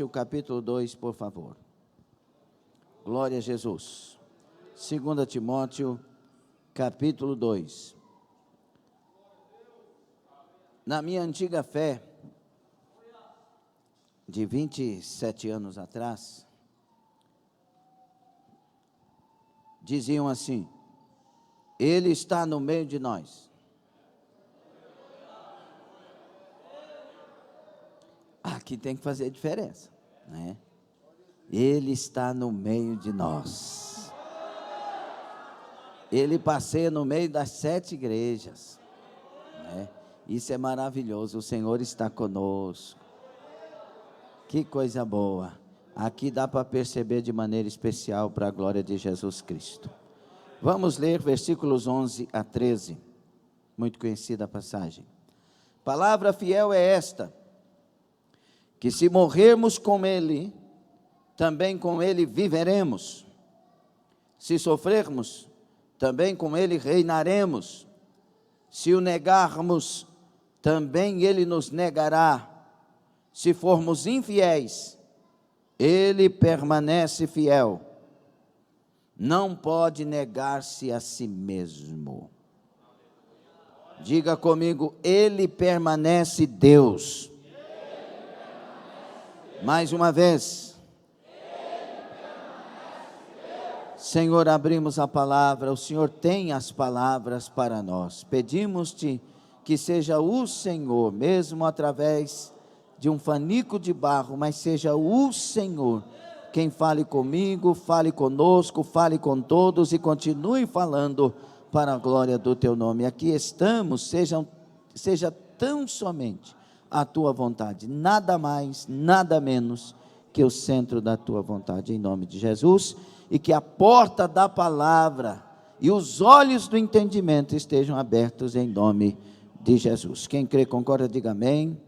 O capítulo 2, por favor. Glória a Jesus. 2 Timóteo, capítulo 2. Na minha antiga fé, de 27 anos atrás, diziam assim: Ele está no meio de nós. Aqui tem que fazer diferença, né? Ele está no meio de nós. Ele passeia no meio das 7 igrejas, né? Isso é maravilhoso. O Senhor está conosco. Que coisa boa. Aqui dá para perceber de maneira especial para a glória de Jesus Cristo. Vamos ler versículos 11 a 13. Muito conhecida a passagem. Palavra fiel é esta: que se morrermos com Ele, também com Ele viveremos. Se sofrermos, também com Ele reinaremos. Se o negarmos, também Ele nos negará. Se formos infiéis, Ele permanece fiel. Não pode negar-se a si mesmo. Diga comigo: Ele permanece Deus. Mais uma vez. Senhor, abrimos a palavra, o Senhor tem as palavras para nós. Pedimos-te que seja o Senhor, mesmo através de um fanico de barro, mas seja o Senhor quem fale comigo, fale conosco, fale com todos e continue falando para a glória do teu nome. Aqui estamos, seja tão somente a tua vontade, nada mais, nada menos que o centro da tua vontade, em nome de Jesus, e que a porta da palavra e os olhos do entendimento estejam abertos em nome de Jesus. Quem crê, concorda, diga amém.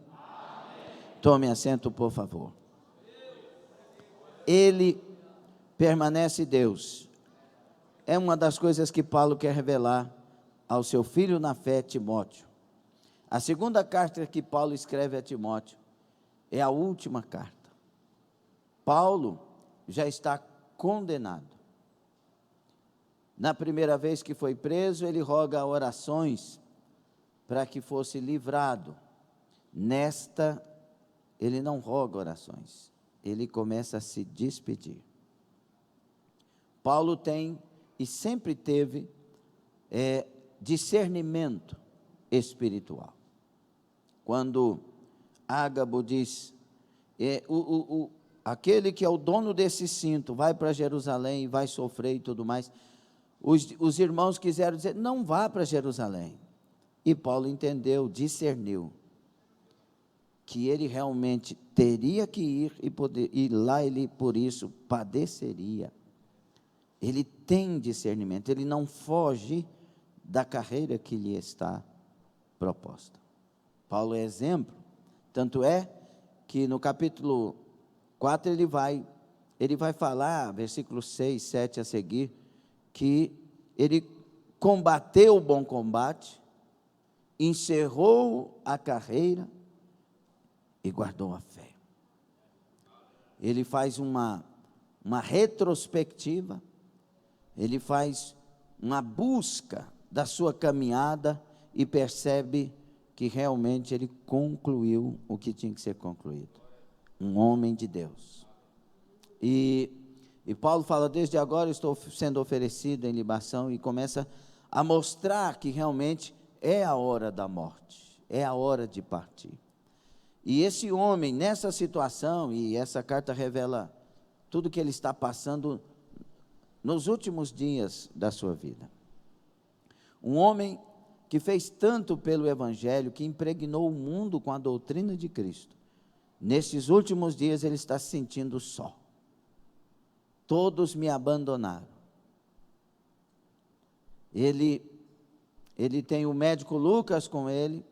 Tome assento, por favor. Ele permanece Deus. É uma das coisas que Paulo quer revelar ao seu filho na fé, Timóteo. A segunda carta que Paulo escreve a Timóteo é a última carta. Paulo já está condenado. Na primeira vez que foi preso, ele roga orações para que fosse livrado. Nesta, ele não roga orações, ele começa a se despedir. Paulo tem e sempre teve discernimento espiritual. Quando Ágabo diz, aquele que é o dono desse cinto vai para Jerusalém e vai sofrer e tudo mais, os irmãos quiseram dizer, não vá para Jerusalém. E Paulo entendeu, discerniu, que ele realmente teria que ir e lá ele, por isso, padeceria. Ele tem discernimento, ele não foge da carreira que lhe está proposta. Paulo é exemplo, tanto é que no capítulo 4 ele vai falar, versículos 6, 7 a seguir, que ele combateu o bom combate, encerrou a carreira e guardou a fé. Ele faz uma retrospectiva, ele faz uma busca da sua caminhada e percebe que realmente ele concluiu o que tinha que ser concluído. Um homem de Deus. E Paulo fala, desde agora estou sendo oferecido em libação, e começa a mostrar que realmente é a hora da morte, é a hora de partir. E esse homem, nessa situação, e essa carta revela tudo que ele está passando nos últimos dias da sua vida. Um homem que fez tanto pelo Evangelho, que impregnou o mundo com a doutrina de Cristo. Nesses últimos dias ele está se sentindo só. Todos me abandonaram. Ele tem o médico Lucas com ele,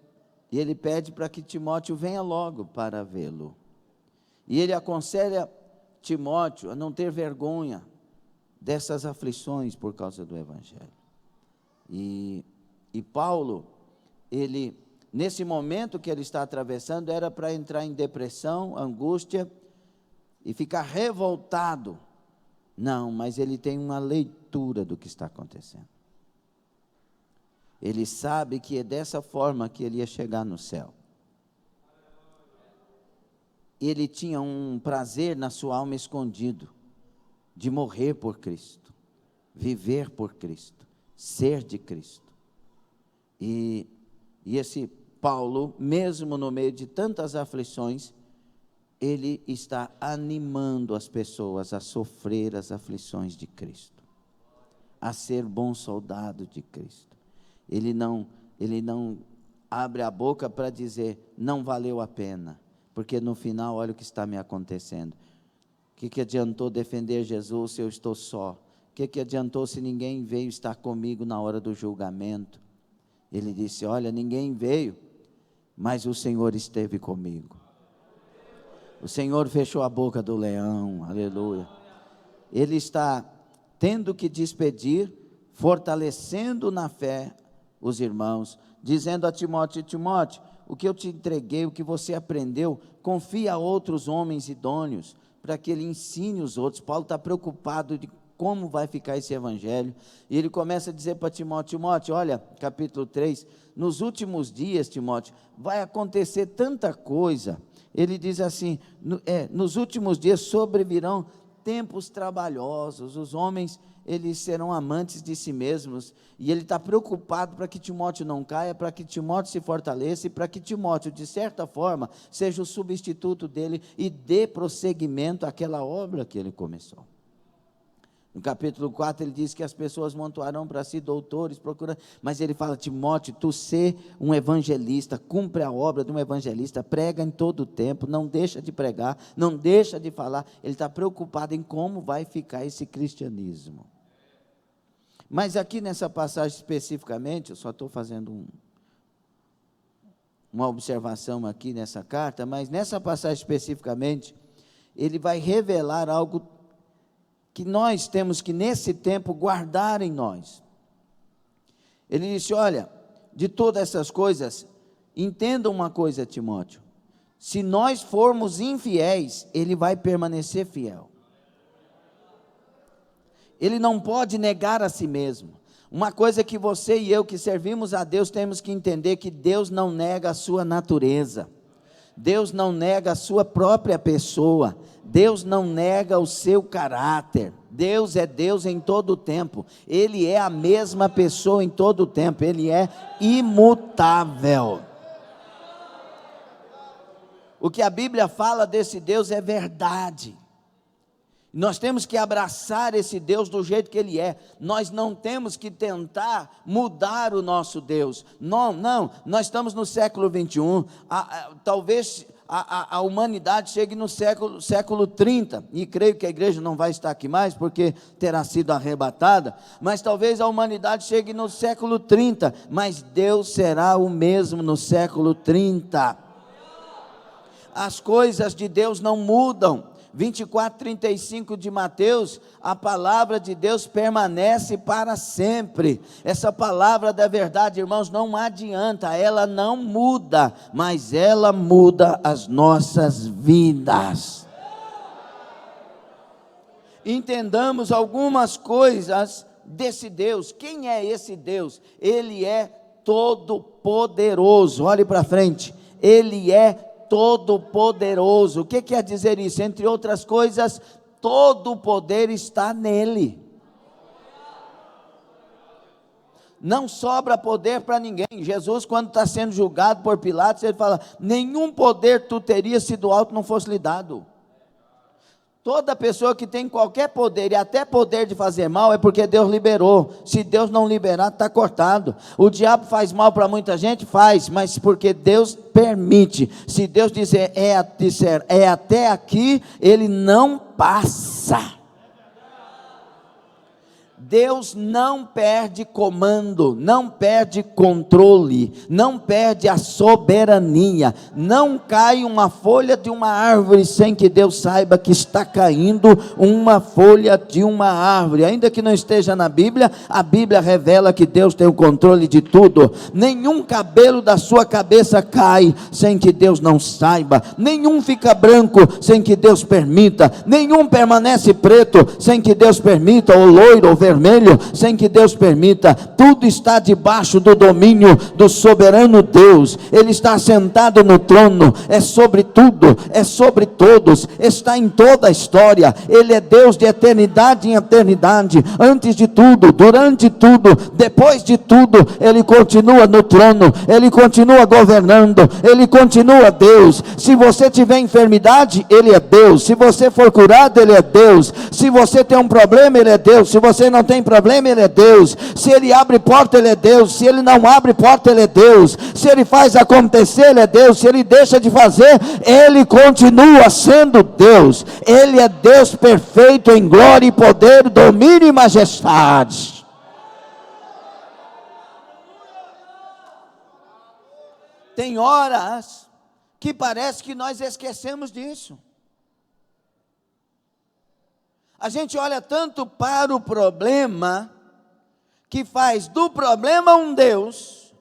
e ele pede para que Timóteo venha logo para vê-lo. E ele aconselha Timóteo a não ter vergonha dessas aflições por causa do Evangelho. E Paulo, nesse momento que ele está atravessando, era para entrar em depressão, angústia, e ficar revoltado. Não, mas ele tem uma leitura do que está acontecendo. Ele sabe que é dessa forma que ele ia chegar no céu. Ele tinha um prazer na sua alma escondido, de morrer por Cristo, viver por Cristo, ser de Cristo. E esse Paulo, mesmo no meio de tantas aflições, ele está animando as pessoas a sofrer as aflições de Cristo, a ser bom soldado de Cristo. Ele não abre a boca para dizer, não valeu a pena, porque no final, olha o que está me acontecendo. O que adiantou defender Jesus se eu estou só? O que adiantou se ninguém veio estar comigo na hora do julgamento? Ele disse, olha, ninguém veio, mas o Senhor esteve comigo. O Senhor fechou a boca do leão, aleluia. Ele está tendo que despedir, fortalecendo na fé os irmãos, dizendo a Timóteo, Timóteo, o que eu te entreguei, o que você aprendeu, confia a outros homens idôneos, para que ele ensine os outros. Paulo está preocupado de como vai ficar esse evangelho, e ele começa a dizer para Timóteo, Timóteo, olha, capítulo 3, nos últimos dias, Timóteo, vai acontecer tanta coisa. Ele diz assim, nos últimos dias sobrevirão tempos trabalhosos, os homens, eles serão amantes de si mesmos, e ele está preocupado para que Timóteo não caia, para que Timóteo se fortaleça, e para que Timóteo, de certa forma, seja o substituto dele, e dê prosseguimento àquela obra que ele começou. No capítulo 4 ele diz que as pessoas montoarão para si doutores, procurando, mas ele fala, Timóteo, tu ser um evangelista, cumpre a obra de um evangelista, prega em todo o tempo, não deixa de pregar, não deixa de falar. Ele está preocupado em como vai ficar esse cristianismo. Mas aqui nessa passagem especificamente, eu só estou fazendo uma observação aqui nessa carta, mas nessa passagem especificamente, ele vai revelar algo que nós temos que, nesse tempo, guardar em nós. Ele disse, olha, de todas essas coisas, entenda uma coisa, Timóteo, se nós formos infiéis, ele vai permanecer fiel. Ele não pode negar a si mesmo. Uma coisa que você e eu que servimos a Deus, temos que entender que Deus não nega a sua natureza. Deus não nega a sua própria pessoa, Deus não nega o seu caráter. Deus é Deus em todo o tempo, Ele é a mesma pessoa em todo o tempo, Ele é imutável. O que a Bíblia fala desse Deus é verdade. Nós temos que abraçar esse Deus do jeito que Ele é. Nós não temos que tentar mudar o nosso Deus. Não, nós estamos no século 21, talvez a humanidade chegue no século 30, e creio que a igreja não vai estar aqui mais, porque terá sido arrebatada, mas talvez a humanidade chegue no século 30, mas Deus será o mesmo no século 30. As coisas de Deus não mudam. 24:35 de Mateus, a palavra de Deus permanece para sempre. Essa palavra da verdade, irmãos, não adianta, ela não muda, mas ela muda as nossas vidas. Entendamos algumas coisas desse Deus. Quem é esse Deus? Ele é todo poderoso. Olhe para frente, Ele é todo-poderoso. O que quer dizer isso? Entre outras coisas, todo o poder está nele. Não sobra poder para ninguém. Jesus, quando está sendo julgado por Pilatos, ele fala, nenhum poder tu terias se do alto não fosse lhe dado. Toda pessoa que tem qualquer poder, e até poder de fazer mal, é porque Deus liberou. Se Deus não liberar, está cortado. O diabo faz mal para muita gente? Faz, mas porque Deus permite. Se Deus disser é até aqui, Ele não passa. Deus não perde comando, não perde controle, não perde a soberania. Não cai uma folha de uma árvore sem que Deus saiba que está caindo uma folha de uma árvore. Ainda que não esteja na Bíblia, a Bíblia revela que Deus tem o controle de tudo. Nenhum cabelo da sua cabeça cai sem que Deus não saiba. Nenhum fica branco sem que Deus permita. Nenhum permanece preto sem que Deus permita, ou loiro, ou vermelho, sem que Deus permita. Tudo está debaixo do domínio do soberano Deus. Ele está sentado no trono, é sobre tudo, é sobre todos, está em toda a história. Ele é Deus de eternidade em eternidade, antes de tudo, durante tudo, depois de tudo. Ele continua no trono, Ele continua governando, Ele continua Deus. Se você tiver enfermidade, Ele é Deus. Se você for curado, Ele é Deus. Se você tem um problema, Ele é Deus. Se você não tem problema, Ele é Deus. Se Ele abre porta, Ele é Deus. Se Ele não abre porta, Ele é Deus. Se Ele faz acontecer, Ele é Deus. Se Ele deixa de fazer, Ele continua sendo Deus. Ele é Deus perfeito em glória e poder, domínio e majestade. Tem horas que parece que nós esquecemos disso. A gente olha tanto para o problema, que faz do problema um Deus,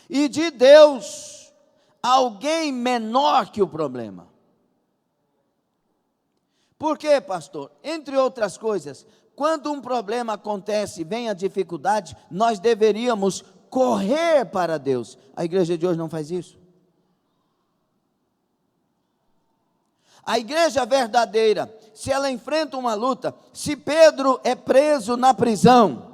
e de Deus alguém menor que o problema. Por quê, pastor? Entre outras coisas, quando um problema acontece, vem a dificuldade, nós deveríamos correr para Deus. A igreja de hoje não faz isso. A igreja verdadeira, se ela enfrenta uma luta, se Pedro é preso na prisão,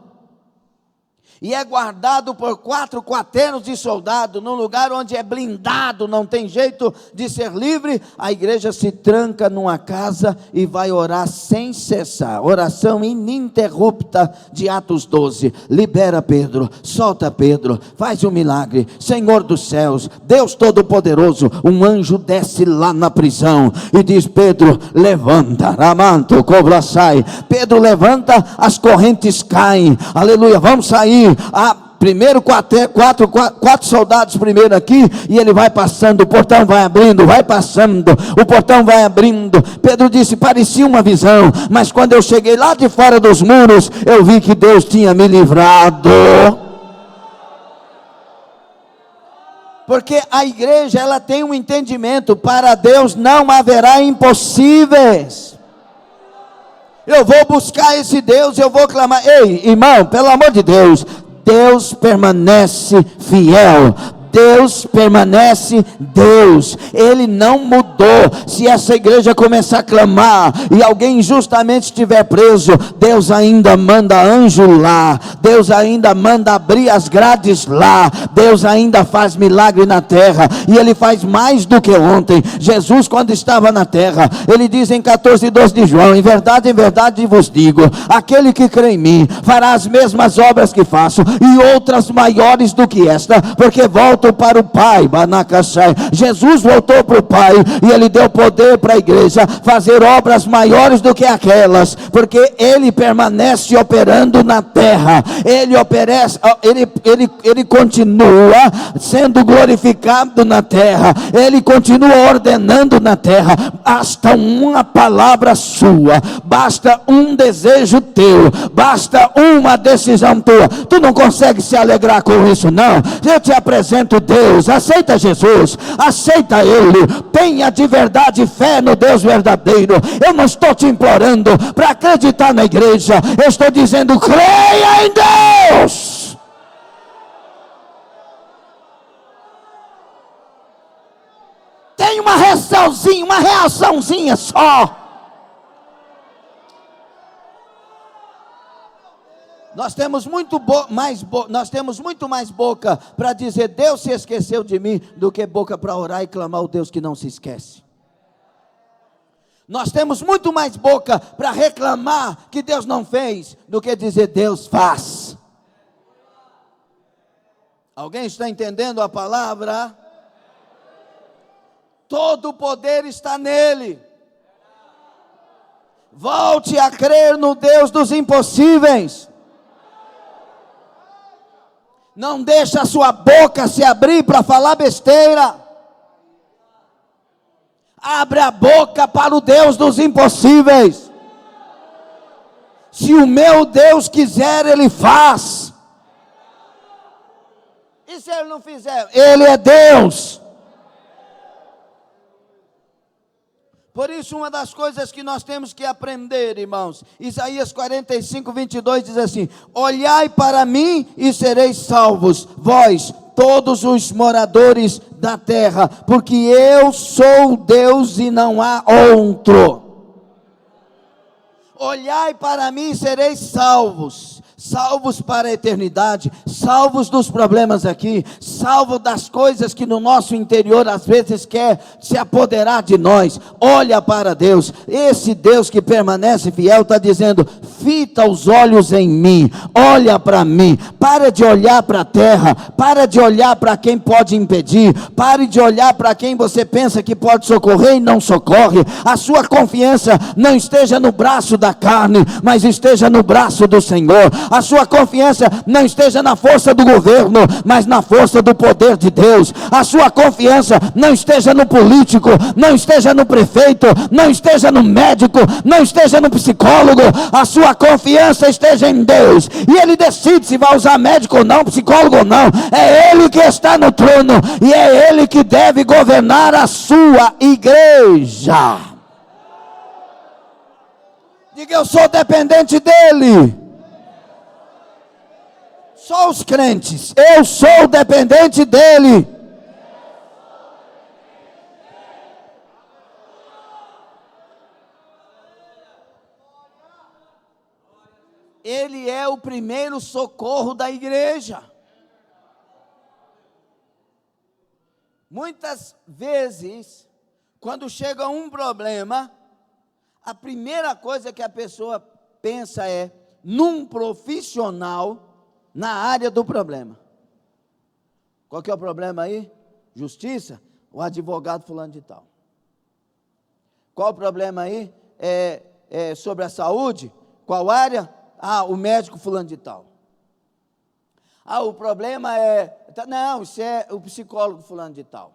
e é guardado por 4 quarteiros de soldado, num lugar onde é blindado, não tem jeito de ser livre, a igreja se tranca numa casa e vai orar sem cessar, oração ininterrupta de Atos 12, libera Pedro, solta Pedro, faz um milagre, Senhor dos céus, Deus Todo-Poderoso. Um anjo desce lá na prisão e diz: Pedro, levanta, ramanto, cobra, sai. Pedro levanta, as correntes caem, aleluia, vamos sair. Primeiro quatro soldados primeiro aqui, e ele vai passando, o portão vai abrindo, vai passando, o portão vai abrindo. Pedro disse: parecia uma visão, mas quando eu cheguei lá de fora dos muros, eu vi que Deus tinha me livrado. Porque a igreja, ela tem um entendimento: para Deus não haverá impossíveis. Eu vou buscar esse Deus, eu vou clamar. Ei, irmão, pelo amor de Deus, Deus permanece fiel. Deus permanece Deus, Ele não mudou. Se essa igreja começar a clamar e alguém injustamente estiver preso, Deus ainda manda anjo lá, Deus ainda manda abrir as grades lá, Deus ainda faz milagre na terra, e Ele faz mais do que ontem. Jesus, quando estava na terra, Ele diz em 14:12 de João: em verdade vos digo, aquele que crê em mim fará as mesmas obras que faço, e outras maiores do que esta, porque volto para o Pai. Jesus voltou para o Pai, e Ele deu poder para a igreja fazer obras maiores do que aquelas, porque Ele permanece operando na terra. Ele continua sendo glorificado na terra, Ele continua ordenando na terra. Basta uma palavra sua, basta um desejo teu, basta uma decisão tua. Tu não consegue se alegrar com isso, não? Eu te apresento Deus. Aceita Jesus, aceita Ele, tenha de verdade fé no Deus verdadeiro. Eu não estou te implorando para acreditar na igreja, eu estou dizendo: creia em Deus. Tem uma reaçãozinha só. Nós temos muito mais boca para dizer Deus se esqueceu de mim, do que boca para orar e clamar o Deus que não se esquece. Nós temos muito mais boca para reclamar que Deus não fez, do que dizer Deus faz. Alguém está entendendo a palavra? Todo o poder está nele. Volte a crer no Deus dos impossíveis. Não deixe a sua boca se abrir para falar besteira. Abre a boca para o Deus dos impossíveis. Se o meu Deus quiser, Ele faz. E se Ele não fizer? Ele é Deus. Por isso, uma das coisas que nós temos que aprender, irmãos, Isaías 45, 22 diz assim: olhai para mim e sereis salvos, vós, todos os moradores da terra, porque eu sou Deus e não há outro. Olhai para mim e sereis salvos. Salvos para a eternidade, salvos dos problemas aqui, salvos das coisas que no nosso interior às vezes quer se apoderar de nós. Olha para Deus, esse Deus que permanece fiel está dizendo: fita os olhos em mim, olha para mim, para de olhar para a terra, para de olhar para quem pode impedir, pare de olhar para quem você pensa que pode socorrer e não socorre. A sua confiança não esteja no braço da carne, mas esteja no braço do Senhor. A sua confiança não esteja na força do governo, mas na força do poder de Deus. A sua confiança não esteja no político, não esteja no prefeito, não esteja no médico, não esteja no psicólogo. A sua confiança esteja em Deus, e Ele decide se vai usar médico ou não, psicólogo ou não. É Ele que está no trono, e é Ele que deve governar a sua igreja. Diga: eu sou dependente dEle. Só os crentes: eu sou dependente dEle. Ele é o primeiro socorro da igreja. Muitas vezes, quando chega um problema, a primeira coisa que a pessoa pensa é num profissional na área do problema. Qual que é o problema aí? Justiça? O advogado fulano de tal. Qual o problema aí? É sobre a saúde? Qual área? O médico fulano de tal. O problema não, isso é o psicólogo fulano de tal.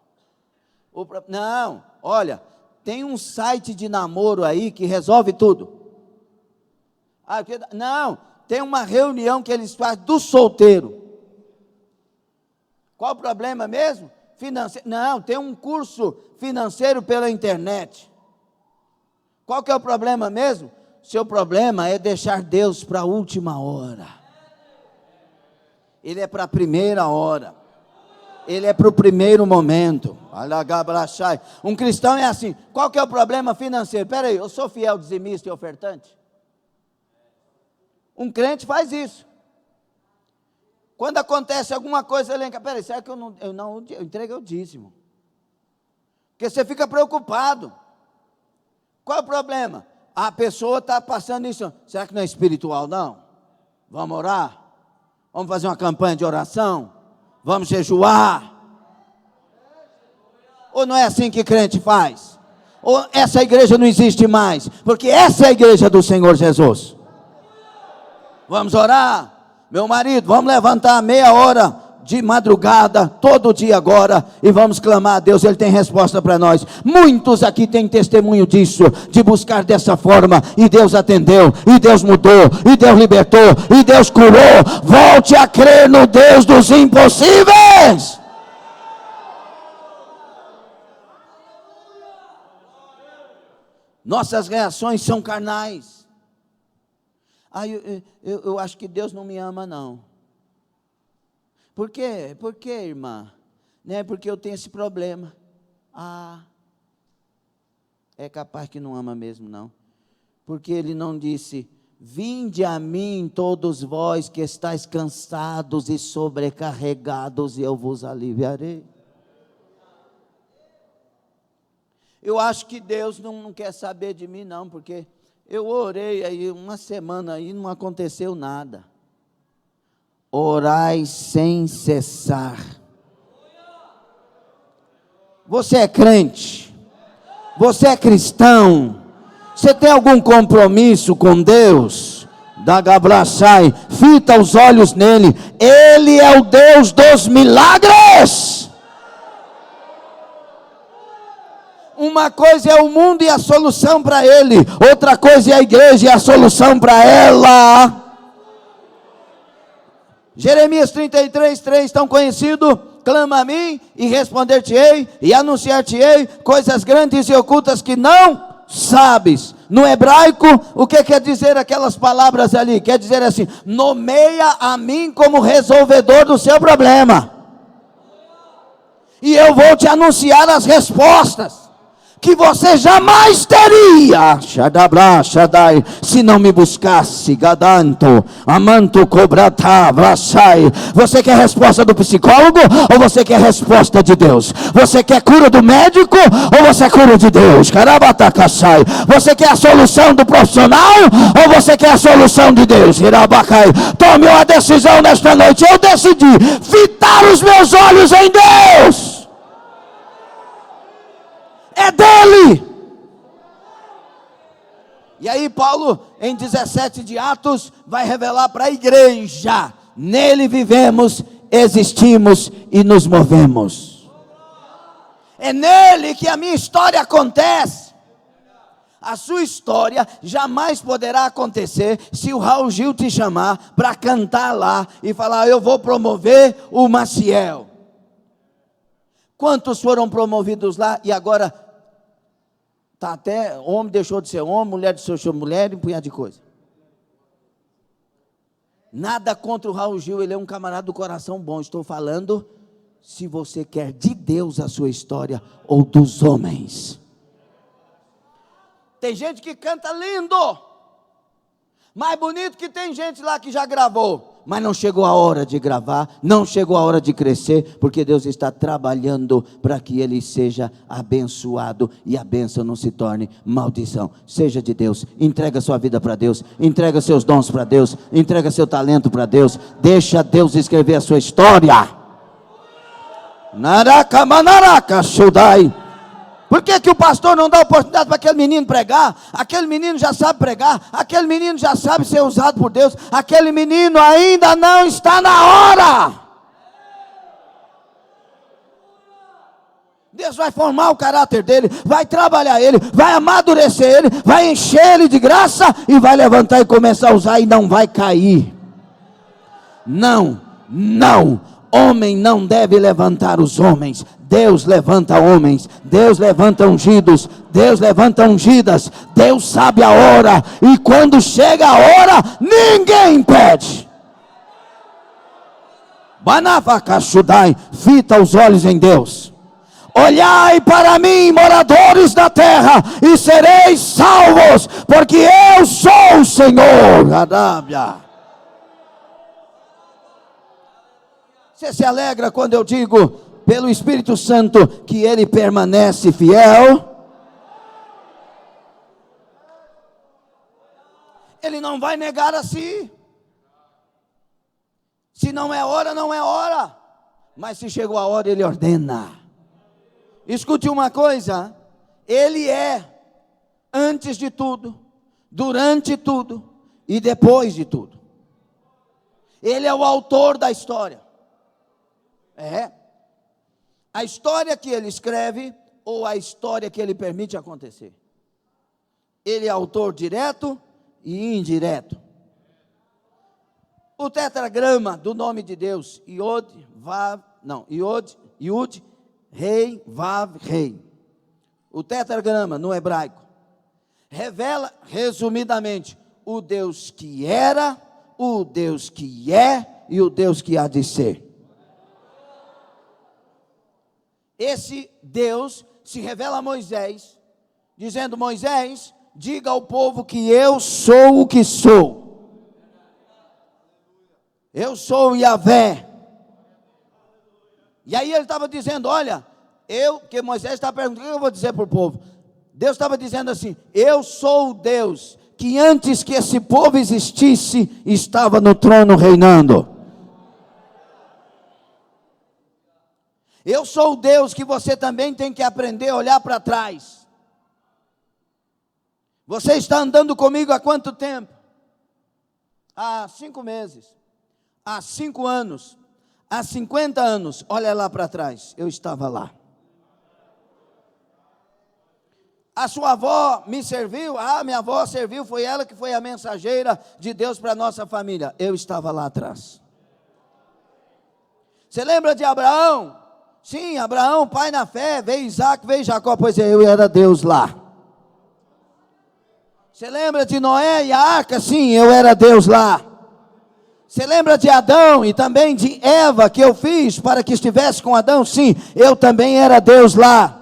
Não, olha, tem um site de namoro aí que resolve tudo. Não, tem uma reunião que eles fazem do solteiro. Qual o problema mesmo? Financeiro. Não, tem um curso financeiro pela internet. Qual que é o problema mesmo? Seu problema é deixar Deus para a última hora. Ele é para a primeira hora. Ele é para o primeiro momento. Um cristão é assim: qual que é o problema financeiro? Espera aí, eu sou fiel, dizimista e ofertante? Um crente faz isso. Quando acontece alguma coisa, ele lembra: peraí, será que eu entreguei o dízimo? Porque você fica preocupado. Qual é o problema? A pessoa está passando isso. Será que não é espiritual, não? Vamos orar? Vamos fazer uma campanha de oração? Vamos jejuar? Ou não é assim que crente faz? Ou essa igreja não existe mais? Porque essa é a igreja do Senhor Jesus. Vamos orar? Meu marido, vamos levantar meia hora de madrugada, todo dia agora, e vamos clamar a Deus. Ele tem resposta para nós. Muitos aqui têm testemunho disso, de buscar dessa forma, e Deus atendeu, e Deus mudou, e Deus libertou, e Deus curou. Volte a crer no Deus dos impossíveis. Nossas reações são carnais. Eu acho que Deus não me ama, não. Por quê? Por quê, irmã? Né? Porque eu tenho esse problema. É capaz que não ama mesmo, não. Porque Ele não disse: vinde a mim todos vós que estáis cansados e sobrecarregados, e eu vos aliviarei. Eu acho que Deus não quer saber de mim, não, porque eu orei aí uma semana e não aconteceu nada. Orai sem cessar. Você é crente? Você é cristão? Você tem algum compromisso com Deus? Da Gabraçai, fita os olhos nele. Ele é o Deus dos milagres. Uma coisa é o mundo e a solução para ele, outra coisa é a igreja e a solução para ela. Jeremias 33:3, tão conhecido: clama a mim e responder-te-ei e anunciar-te-ei coisas grandes e ocultas que não sabes. No hebraico, o que quer dizer aquelas palavras ali? Quer dizer assim: nomeia a mim como resolvedor do seu problema, e eu vou te anunciar as respostas que você jamais teria, se não me buscasse. Gadanto, amanto, cobrata, brachai. Você quer resposta do psicólogo ou você quer resposta de Deus? Você quer cura do médico ou você quer cura de Deus? Carabatacachai. Você quer a solução do profissional ou você quer a solução de Deus? Irabacai. Tome uma decisão nesta noite. Eu decidi fitar os meus olhos em Deus. É dele. E aí Paulo, em 17 de Atos, vai revelar para a igreja: nele vivemos, existimos e nos movemos. É nele que a minha história acontece. A sua história jamais poderá acontecer se o Raul Gil te chamar para cantar lá e falar: eu vou promover o Maciel. Quantos foram promovidos lá e agora tá, até homem deixou de ser homem, mulher deixou de ser mulher, e um punhado de coisa. Nada contra o Raul Gil, ele é um camarada do coração bom. Estou falando se você quer de Deus a sua história ou dos homens. Tem gente que canta lindo, mais bonito que tem gente lá que já gravou, mas não chegou a hora de gravar, não chegou a hora de crescer, porque Deus está trabalhando para que ele seja abençoado e a bênção não se torne maldição. Seja de Deus, entrega sua vida para Deus, entrega seus dons para Deus, entrega seu talento para Deus, deixa Deus escrever a sua história. Naraka manaraka shudai. Por que o pastor não dá oportunidade para aquele menino pregar? Aquele menino já sabe pregar, aquele menino já sabe ser usado por Deus, aquele menino ainda não está na hora. Deus vai formar o caráter dele, vai trabalhar ele, vai amadurecer ele, vai encher ele de graça e vai levantar e começar a usar e não vai cair. Não, homem não deve levantar os homens. Deus levanta homens, Deus levanta ungidos, Deus levanta ungidas. Deus sabe a hora, e quando chega a hora, ninguém impede. Banavacachudai, fita os olhos em Deus. Olhai para mim, moradores da terra, e sereis salvos, porque eu sou o Senhor. Adábia. Você se alegra quando eu digo, pelo Espírito Santo, que ele permanece fiel? Ele não vai negar a si. Se não é hora, não é hora. Mas se chegou a hora, ele ordena. Escute uma coisa: ele é antes de tudo, durante tudo e depois de tudo. Ele é o autor da história. A história que ele escreve ou a história que ele permite acontecer. Ele é autor direto e indireto. O tetragrama do nome de Deus, Yod, Rei, Vav, Rei. O tetragrama no hebraico revela resumidamente o Deus que era, o Deus que é e o Deus que há de ser. Esse Deus se revela a Moisés, dizendo: Moisés, diga ao povo que eu sou o que sou. Eu sou Yahvé. E aí ele estava dizendo: olha, que Moisés está perguntando, o que eu vou dizer para o povo? Deus estava dizendo assim: eu sou o Deus que antes que esse povo existisse, estava no trono reinando. Eu sou o Deus que você também tem que aprender a olhar para trás. Você está andando comigo há quanto tempo? Há 5 meses, há 5 anos, há 50 anos. Olha lá para trás, eu estava lá. A sua avó me serviu? Minha avó serviu, foi ela que foi a mensageira de Deus para a nossa família. Eu estava lá atrás. Você lembra de Abraão? Sim, Abraão, pai na fé, veio Isaac, veio Jacó, pois eu era Deus lá. Você lembra de Noé e a arca? Sim, eu era Deus lá. Você lembra de Adão e também de Eva, que eu fiz para que estivesse com Adão? Sim, eu também era Deus lá.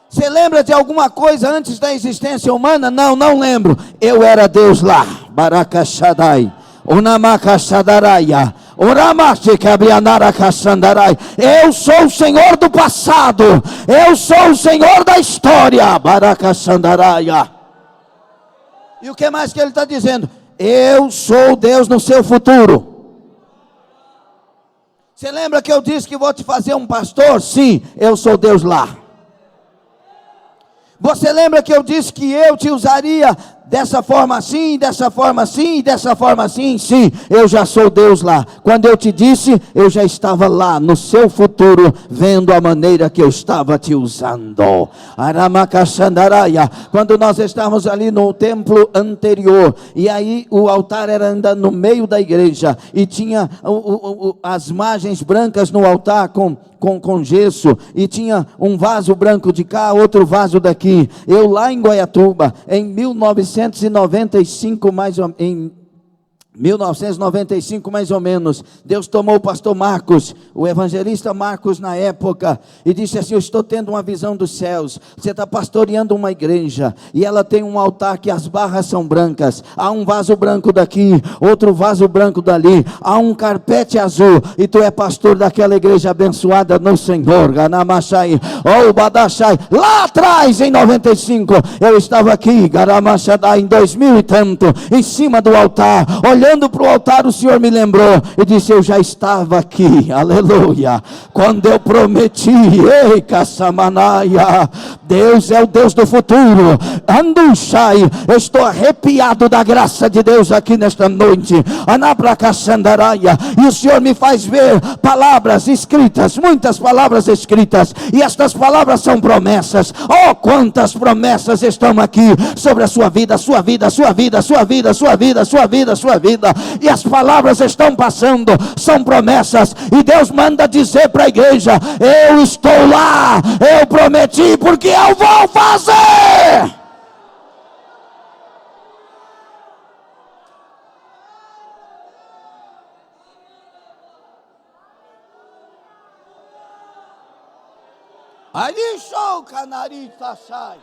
Você lembra de alguma coisa antes da existência humana? Não, não lembro. Eu era Deus lá. Barakashadai, Unamakashadaraia, Uramashikabianarakasandarai. Eu sou o Senhor do passado. Eu sou o Senhor da história. Barakasandaraia. E o que mais que ele está dizendo? Eu sou Deus no seu futuro. Você lembra que eu disse que vou te fazer um pastor? Sim, eu sou Deus lá. Você lembra que eu disse que eu te usaria dessa forma assim, dessa forma assim, dessa forma assim? Sim, eu já sou Deus lá. Quando eu te disse, eu já estava lá no seu futuro, vendo a maneira que eu estava te usando. Aramakashandaraia. Quando nós estávamos ali no templo anterior, e aí o altar era ainda no meio da igreja, e tinha as margens brancas no altar com gesso, e tinha um vaso branco de cá, outro vaso daqui. Eu lá em Goiatuba, em 1995 mais ou menos, Deus tomou o pastor Marcos, o evangelista Marcos na época, e disse assim: eu estou tendo uma visão dos céus. Você está pastoreando uma igreja, e ela tem um altar que as barras são brancas, há um vaso branco daqui, outro vaso branco dali, há um carpete azul, e tu é pastor daquela igreja abençoada no Senhor. Ganamachai, Badachai. Lá atrás em 95, eu estava aqui, Garamachadai, em 2000 e tanto, em cima do altar, olhando para o altar, o Senhor me lembrou e disse: eu já estava aqui, aleluia, quando eu prometi. Ei, Kassamanaia, Deus é o Deus do futuro. Andushai, eu estou arrepiado da graça de Deus aqui nesta noite. Anabracasandaraia, e o Senhor me faz ver palavras escritas, muitas palavras escritas, e estas palavras são promessas. Oh, quantas promessas estão aqui sobre a sua vida, sua vida, sua vida, sua vida, sua vida, sua vida, sua vida. E as palavras estão passando, são promessas, e Deus manda dizer para a igreja: eu estou lá, eu prometi, porque eu vou fazer. Ali show, canarita sai.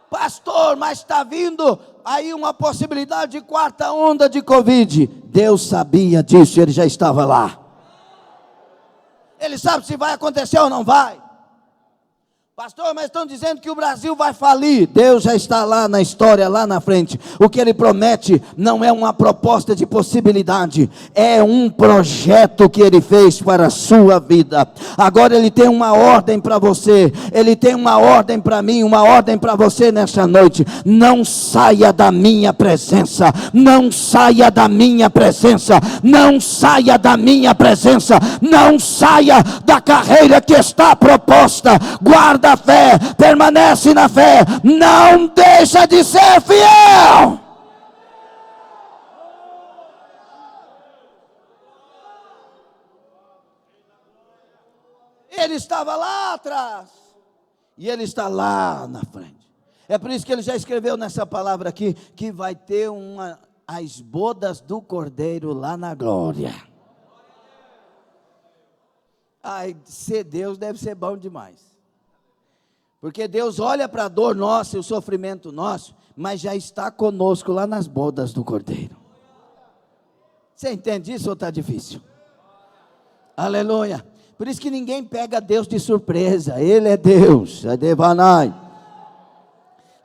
Pastor, mas está vindo aí uma possibilidade de 4ª onda de Covid. Deus sabia disso, ele já estava lá. Ele sabe se vai acontecer ou não vai. Pastor, mas estão dizendo que o Brasil vai falir. Deus já está lá na história, lá na frente. O que ele promete não é uma proposta de possibilidade, é um projeto que ele fez para a sua vida. Agora ele tem uma ordem para você, ele tem uma ordem para mim, uma ordem para você nessa noite: não saia da minha presença, não saia da minha presença, não saia da minha presença, não saia da carreira que está proposta. Guarda a fé, permanece na fé, não deixa de ser fiel. Ele estava lá atrás e ele está lá na frente. É por isso que ele já escreveu nessa palavra aqui que vai ter as bodas do Cordeiro lá na glória. Ai, ser Deus deve ser bom demais. Porque Deus olha para a dor nossa e o sofrimento nosso, mas já está conosco lá nas bodas do Cordeiro. Você entende isso ou está difícil? Aleluia. Por isso que ninguém pega Deus de surpresa. Ele é Deus. É Devanai.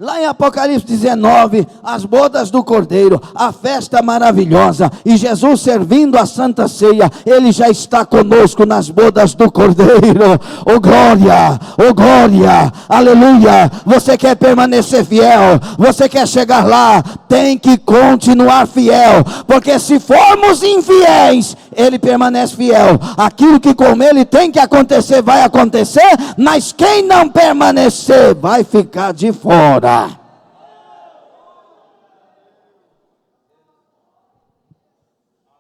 Lá em Apocalipse 19, as bodas do Cordeiro, a festa maravilhosa, e Jesus servindo a Santa Ceia, Ele já está conosco nas bodas do Cordeiro. Oh glória, aleluia. Você quer permanecer fiel, você quer chegar lá, tem que continuar fiel, porque se formos infiéis, Ele permanece fiel. Aquilo que com Ele tem que acontecer, vai acontecer, mas quem não permanecer, vai ficar de fora.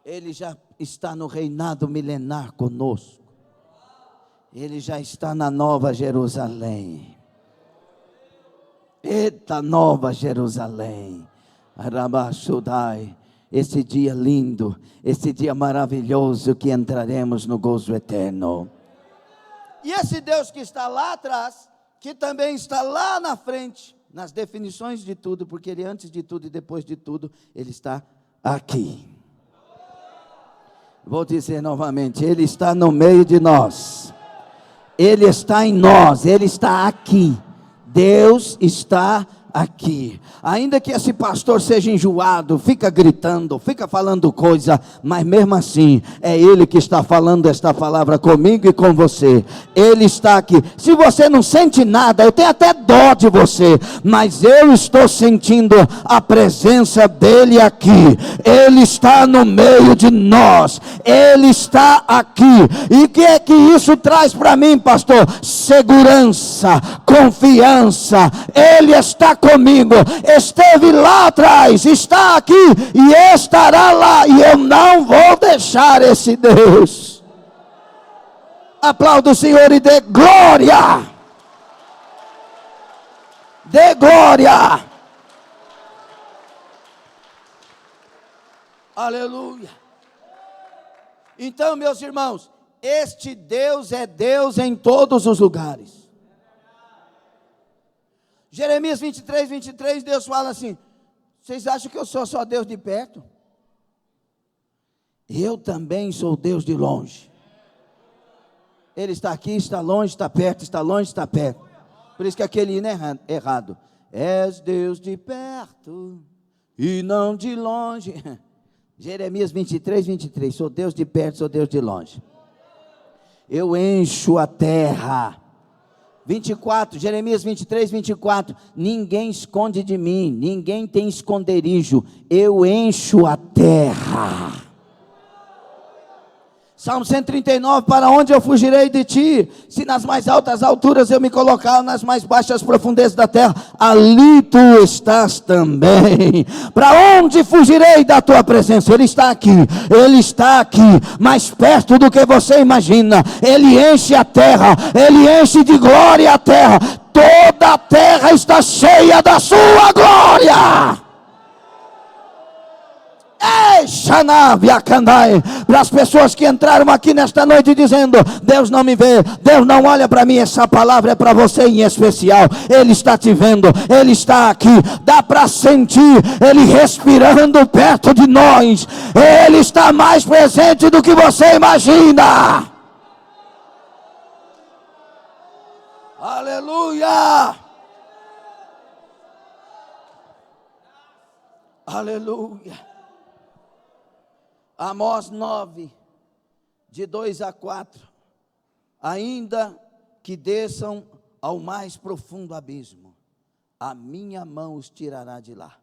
Ele já está no reinado milenar conosco. Ele já está na Nova Jerusalém. Eita, Nova Jerusalém. Arabashudai. Esse dia lindo, esse dia maravilhoso que entraremos no gozo eterno. E esse Deus que está lá atrás, que também está lá na frente, nas definições de tudo, porque Ele antes de tudo e depois de tudo, Ele está aqui. Vou dizer novamente, Ele está no meio de nós. Ele está em nós, Ele está aqui. Deus está aqui. Ainda que esse pastor seja enjoado, fica gritando, fica falando coisa, mas mesmo assim, é Ele que está falando esta palavra comigo e com você. Ele está aqui. Se você não sente nada, eu tenho até dó de você, mas eu estou sentindo a presença dEle aqui. Ele está no meio de nós. Ele está aqui. E o que é que isso traz para mim, pastor? Segurança, confiança. Ele está comigo. Esteve lá atrás, está aqui e estará lá, e eu não vou deixar esse Deus. Aplauda o Senhor e dê glória. Dê glória. Aleluia. Então, meus irmãos, este Deus é Deus em todos os lugares. Jeremias 23, 23, Deus fala assim: vocês acham que eu sou só Deus de perto? Eu também sou Deus de longe. Ele está aqui, está longe, está perto, está longe, está perto. Por isso que aquele hino é errado. És Deus de perto e não de longe. Jeremias 23, 23, sou Deus de perto, sou Deus de longe. Eu encho a terra. 24, Jeremias 23, 24, ninguém esconde de mim, ninguém tem esconderijo, eu encho a terra. Salmo 139, para onde eu fugirei de ti? Se nas mais altas alturas eu me colocar, nas mais baixas profundezas da terra, ali tu estás também. Para onde fugirei da tua presença? Ele está aqui, mais perto do que você imagina. Ele enche a terra, Ele enche de glória a terra. Toda a terra está cheia da sua glória. Para as pessoas que entraram aqui nesta noite dizendo: Deus não me vê, Deus não olha para mim, essa palavra é para você em especial. Ele está te vendo, Ele está aqui, dá para sentir Ele respirando perto de nós. Ele está mais presente do que você imagina. Aleluia. Aleluia. Amós 9, de 2 a 4, ainda que desçam ao mais profundo abismo, a minha mão os tirará de lá.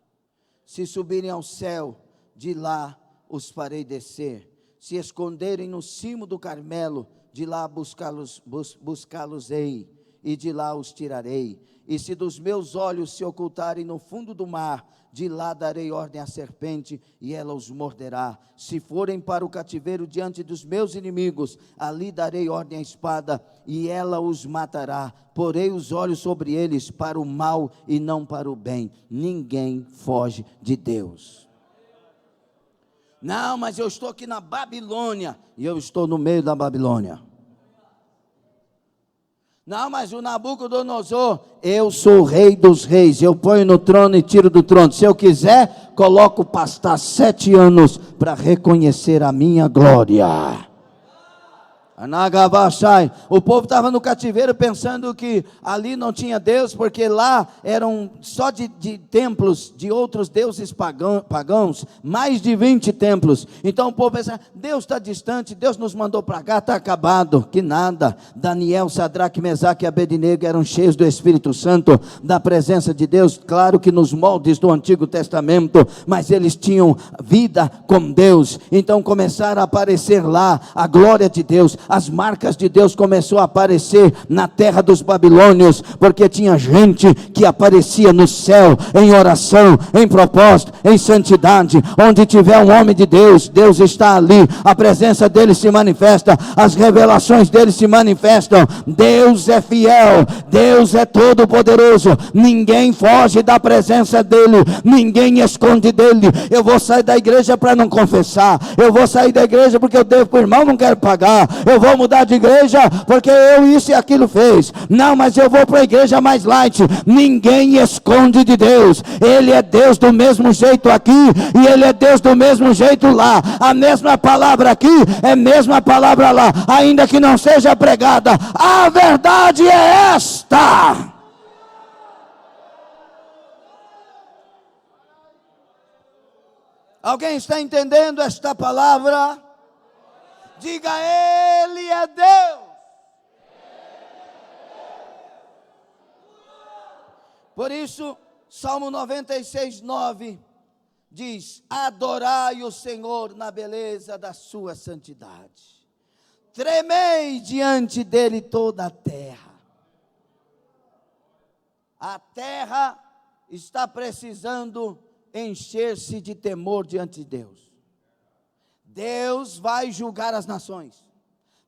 Se subirem ao céu, de lá os farei descer. Se esconderem no cimo do Carmelo, de lá buscá-los-ei, e de lá os tirarei. E se dos meus olhos se ocultarem no fundo do mar, de lá darei ordem à serpente, e ela os morderá. Se forem para o cativeiro diante dos meus inimigos, ali darei ordem à espada, e ela os matará. Porei os olhos sobre eles para o mal e não para o bem. Ninguém foge de Deus. Não, mas eu estou aqui na Babilônia, e eu estou no meio da Babilônia. Não, mas o Nabucodonosor, eu sou o rei dos reis, eu ponho no trono e tiro do trono. Se eu quiser, coloco pastar 7 anos para reconhecer a minha glória. O povo estava no cativeiro pensando que ali não tinha Deus, porque lá eram só de templos de outros deuses pagãos, mais de 20 templos. Então o povo pensava, Deus está distante, Deus nos mandou para cá, está acabado. Que nada. Daniel, Sadraque, Mesaque e Abednego eram cheios do Espírito Santo, da presença de Deus, claro que nos moldes do Antigo Testamento, mas eles tinham vida com Deus. Então começaram a aparecer lá a glória de Deus, as marcas de Deus começou a aparecer na terra dos babilônios, porque tinha gente que aparecia no céu, em oração, em propósito, em santidade. Onde tiver um homem de Deus, Deus está ali, a presença dele se manifesta, as revelações dele se manifestam. Deus é fiel, Deus é todo poderoso, ninguém foge da presença dele, ninguém esconde dele. Eu vou sair da igreja para não confessar, eu vou sair da igreja porque eu devo para o irmão, não quero pagar, eu vou mudar de igreja porque eu isso e aquilo fez. Não, mas eu vou para a igreja mais light. Ninguém esconde de Deus. Ele é Deus do mesmo jeito aqui e Ele é Deus do mesmo jeito lá. A mesma palavra aqui é a mesma palavra lá, ainda que não seja pregada. A verdade é esta. Alguém está entendendo esta palavra? Diga, Ele é Deus. Por isso, Salmo 96, 9 diz: adorai o Senhor na beleza da sua santidade, tremei diante dele toda a terra. A terra está precisando encher-se de temor diante de Deus. Deus vai julgar as nações,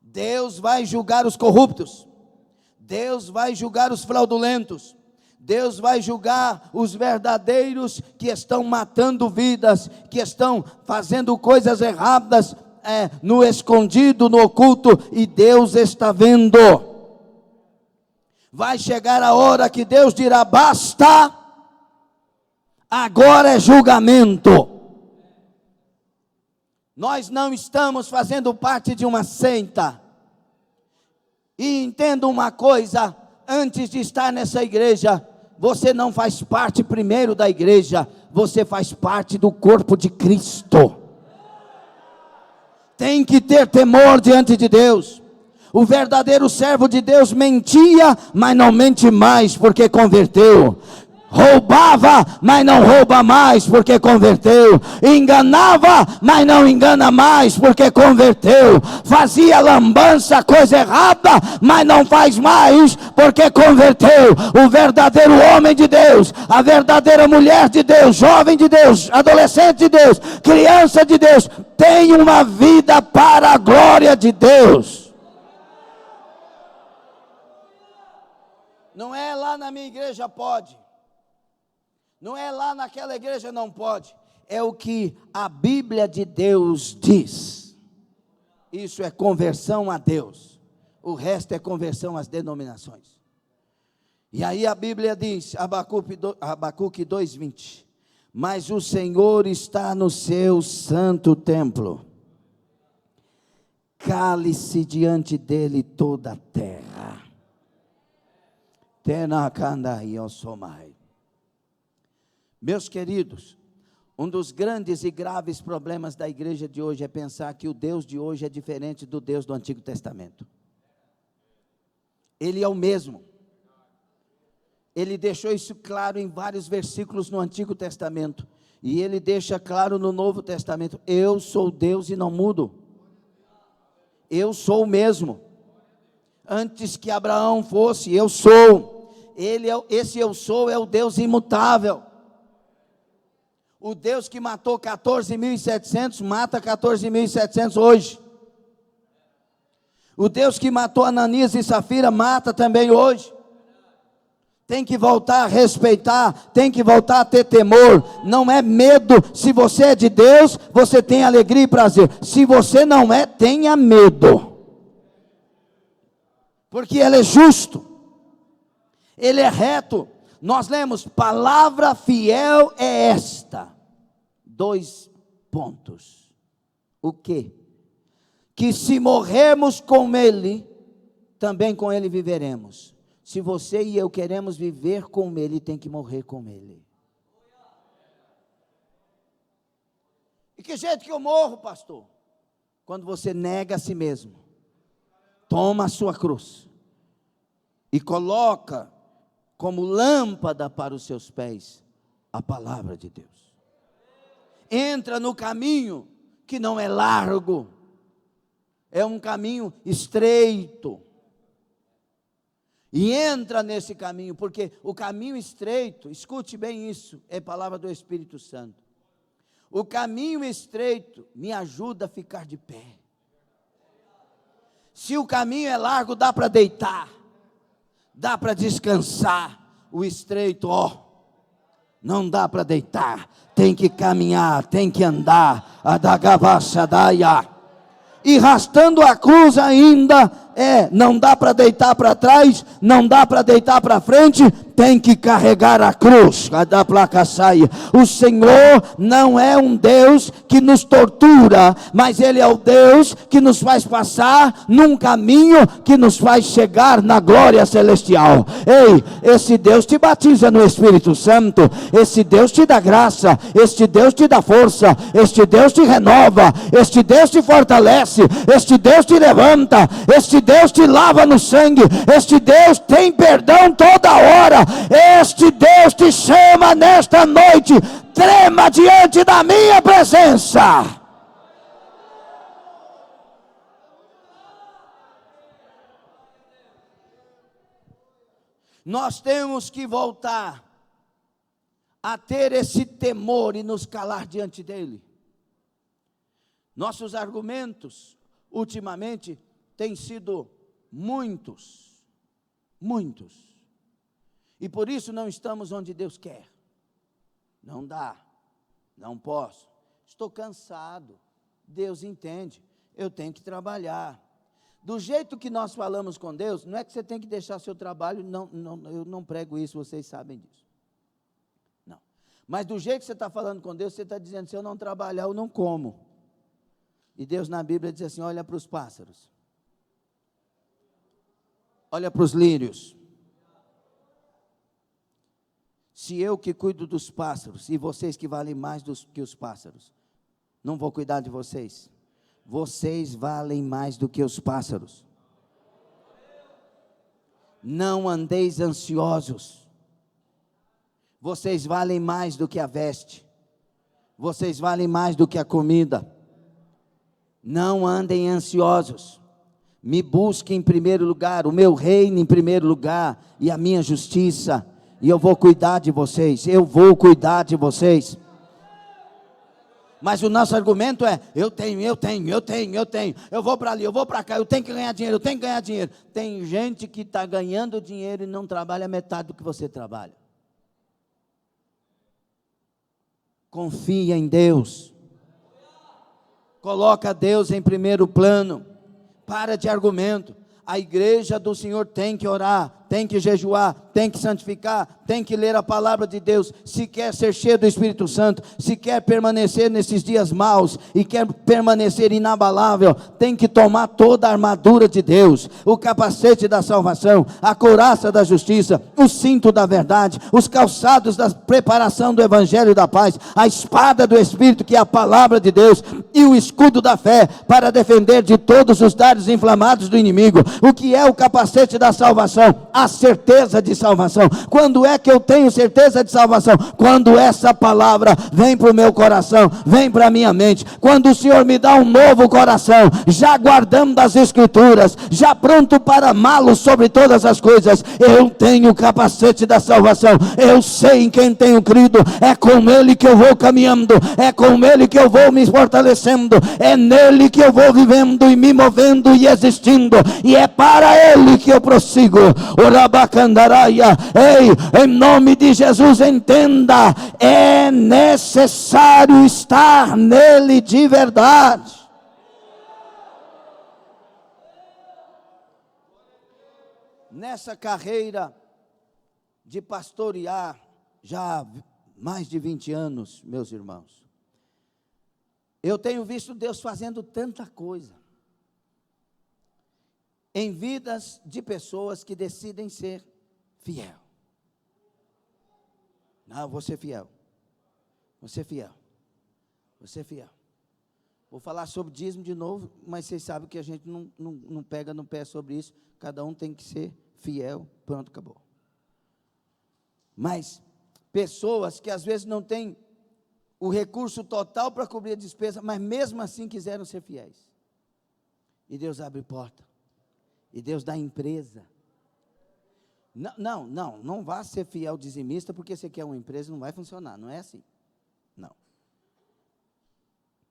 Deus vai julgar os corruptos, Deus vai julgar os fraudulentos, Deus vai julgar os verdadeiros que estão matando vidas, que estão fazendo coisas erradas, no escondido, no oculto, e Deus está vendo. Vai chegar a hora que Deus dirá, basta, agora é julgamento. Nós não estamos fazendo parte de uma seita. E entenda uma coisa, antes de estar nessa igreja, você não faz parte primeiro da igreja, você faz parte do corpo de Cristo. Tem que ter temor diante de Deus. O verdadeiro servo de Deus mentia, mas não mente mais porque converteu. Roubava, mas não rouba mais porque converteu. Enganava, mas não engana mais porque converteu. Fazia lambança, coisa errada, mas não faz mais porque converteu. O verdadeiro homem de Deus, a verdadeira mulher de Deus, jovem de Deus, adolescente de Deus, criança de Deus, tem uma vida para a glória de Deus. Não é lá na minha igreja pode, não é lá naquela igreja não pode, é o que a Bíblia de Deus diz. Isso é conversão a Deus, o resto é conversão às denominações. E aí a Bíblia diz, Abacuque 2:20, mas o Senhor está no seu santo templo, cale-se diante dele toda a terra. Meus queridos, um dos grandes e graves problemas da igreja de hoje é pensar que o Deus de hoje é diferente do Deus do Antigo Testamento. Ele é o mesmo. Ele deixou isso claro em vários versículos no Antigo Testamento, e ele deixa claro no Novo Testamento: eu sou Deus e não mudo. Eu sou o mesmo. Antes que Abraão fosse, eu sou. Esse eu sou é o Deus imutável. O Deus que matou 14.700, mata 14.700 hoje. O Deus que matou Ananias e Safira, mata também hoje. Tem que voltar a respeitar, tem que voltar a ter temor. Não é medo. Se você é de Deus, você tem alegria e prazer. Se você não é, tenha medo. Porque Ele é justo, Ele é reto. Nós lemos, palavra fiel é esta. 2 pontos. O quê? que se morrermos com Ele, também com Ele viveremos. Se você e eu queremos viver com Ele, tem que morrer com Ele. E que jeito que eu morro, pastor? Quando você nega a si mesmo, toma a sua cruz e coloca como lâmpada para os seus pés a palavra de Deus. Entra no caminho que não é largo, é um caminho estreito. E entra nesse caminho, porque o caminho estreito, escute bem isso, é palavra do Espírito Santo. O caminho estreito me ajuda a ficar de pé. Se o caminho é largo, dá para deitar, dá para descansar. O estreito, não dá para deitar, tem que caminhar, tem que andar. Adagavashadaya. E arrastando a cruz ainda, não dá para deitar para trás, não dá para deitar para frente, tem que carregar a cruz. O Senhor não é um Deus que nos tortura, mas Ele é o Deus que nos faz passar num caminho que nos faz chegar na glória celestial. Ei, esse Deus te batiza no Espírito Santo, esse Deus te dá graça, este Deus te dá força, este Deus te renova, este Deus te fortalece, este Deus te levanta, este Deus te lava no sangue, este Deus tem perdão toda hora. Este Deus te chama nesta noite, trema diante da minha presença. Nós temos que voltar a ter esse temor e nos calar diante dele. Nossos argumentos, ultimamente, têm sido muitos. E por isso não estamos onde Deus quer. Não dá, não posso, estou cansado. Deus entende, eu tenho que trabalhar. Do jeito que nós falamos com Deus, não é que você tem que deixar seu trabalho, não, eu não prego isso, vocês sabem disso. Não, mas do jeito que você está falando com Deus, você está dizendo, se eu não trabalhar, eu não como. E Deus na Bíblia diz assim, olha para os pássaros, olha para os lírios. Se eu que cuido dos pássaros, e vocês que valem mais que os pássaros, não vou cuidar de vocês. Vocês valem mais do que os pássaros. Não andeis ansiosos. Vocês valem mais do que a veste. Vocês valem mais do que a comida. Não andem ansiosos. Me busquem em primeiro lugar, o meu reino em primeiro lugar, e a minha justiça. E eu vou cuidar de vocês, eu vou cuidar de vocês. Mas o nosso argumento é, eu tenho, eu vou para ali, eu vou para cá, eu tenho que ganhar dinheiro, Tem gente que está ganhando dinheiro e não trabalha metade do que você trabalha. Confia em Deus. Coloca Deus em primeiro plano. Para de argumento. A igreja do Senhor tem que orar, tem que jejuar, tem que santificar, tem que ler a palavra de Deus. Se quer ser cheio do Espírito Santo, se quer permanecer nesses dias maus e quer permanecer inabalável, tem que tomar toda a armadura de Deus, o capacete da salvação, a couraça da justiça, o cinto da verdade, os calçados da preparação do evangelho da paz, a espada do Espírito, que é a palavra de Deus, e o escudo da fé, para defender de todos os dardos inflamados do inimigo. O que é o capacete da salvação? A certeza de salvação. Quando é que eu tenho certeza de salvação? Quando essa palavra vem para o meu coração, vem para a minha mente, quando o Senhor me dá um novo coração, já guardando as escrituras, já pronto para amá-lo sobre todas as coisas, eu tenho o capacete da salvação, eu sei em quem tenho crido, é com ele que eu vou caminhando, é com ele que eu vou me fortalecendo, é nele que eu vou vivendo e me movendo e existindo, e é para ele que eu prossigo. Orabacandaraia. Ei, em nome de Jesus, entenda, é necessário estar nele de verdade. Nessa carreira de pastorear, já há mais de 20 anos, meus irmãos, eu tenho visto Deus fazendo tanta coisa. em vidas de pessoas que decidem ser fiel. Não, vou ser fiel. Vou ser fiel. Vou ser fiel. Vou falar sobre dízimo de novo, mas vocês sabem que a gente não pega no pé sobre isso. Cada um tem que ser fiel. Pronto, acabou. Mas pessoas que às vezes não têm o recurso total para cobrir a despesa, mas mesmo assim quiseram ser fiéis. E Deus abre porta. E Deus dá empresa. Não vá ser fiel dizimista, porque você quer uma empresa, não vai funcionar, não é assim. Não.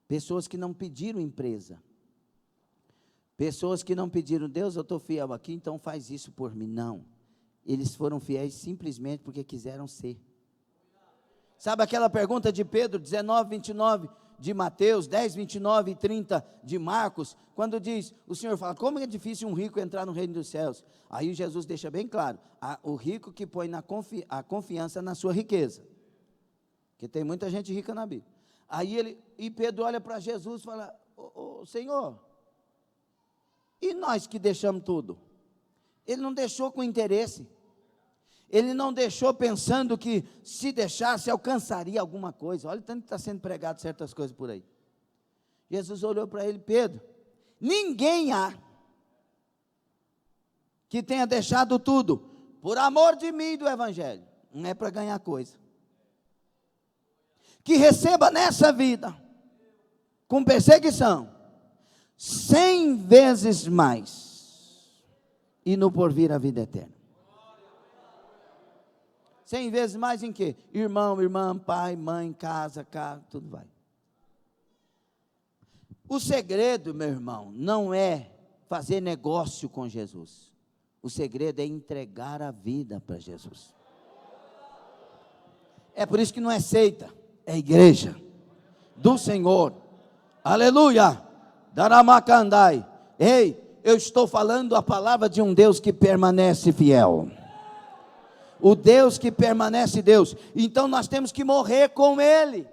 Pessoas que não pediram empresa. Pessoas que não pediram, Deus, eu estou fiel aqui, então faz isso por mim. Não. Eles foram fiéis simplesmente porque quiseram ser. Sabe aquela pergunta de Pedro, 19, 29, de Mateus, 10, 29 e 30 de Marcos, quando diz, o Senhor fala, como é difícil um rico entrar no reino dos céus? Aí Jesus deixa bem claro, o rico que põe a confiança na sua riqueza, porque tem muita gente rica na Bíblia. E Pedro olha para Jesus e fala, Senhor, e nós que deixamos tudo? Ele não deixou com interesse. Ele não deixou pensando que se deixasse alcançaria alguma coisa. Olha o tanto que está sendo pregado certas coisas por aí. Jesus olhou para ele, Pedro, ninguém há que tenha deixado tudo por amor de mim e do evangelho. Não é para ganhar coisa. Que receba nessa vida, com perseguição, 100 vezes mais, e no porvir a vida eterna. 100 vezes mais em quê? Irmão, irmã, pai, mãe, casa, tudo vai. O segredo, meu irmão, não é fazer negócio com Jesus. O segredo é entregar a vida para Jesus. É por isso que não é seita, é igreja do Senhor. Aleluia! Daramacandai. Ei, eu estou falando a palavra de um Deus que permanece fiel. O Deus que permanece Deus. Então nós temos que morrer com Ele.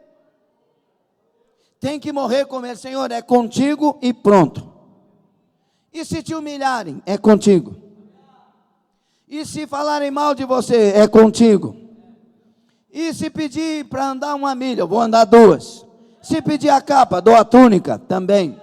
Tem que morrer com Ele. Senhor, é contigo e pronto. E se te humilharem, é contigo. E se falarem mal de você, é contigo. E se pedir para andar 1 milha, eu vou andar 2. Se pedir a capa, dou a túnica também.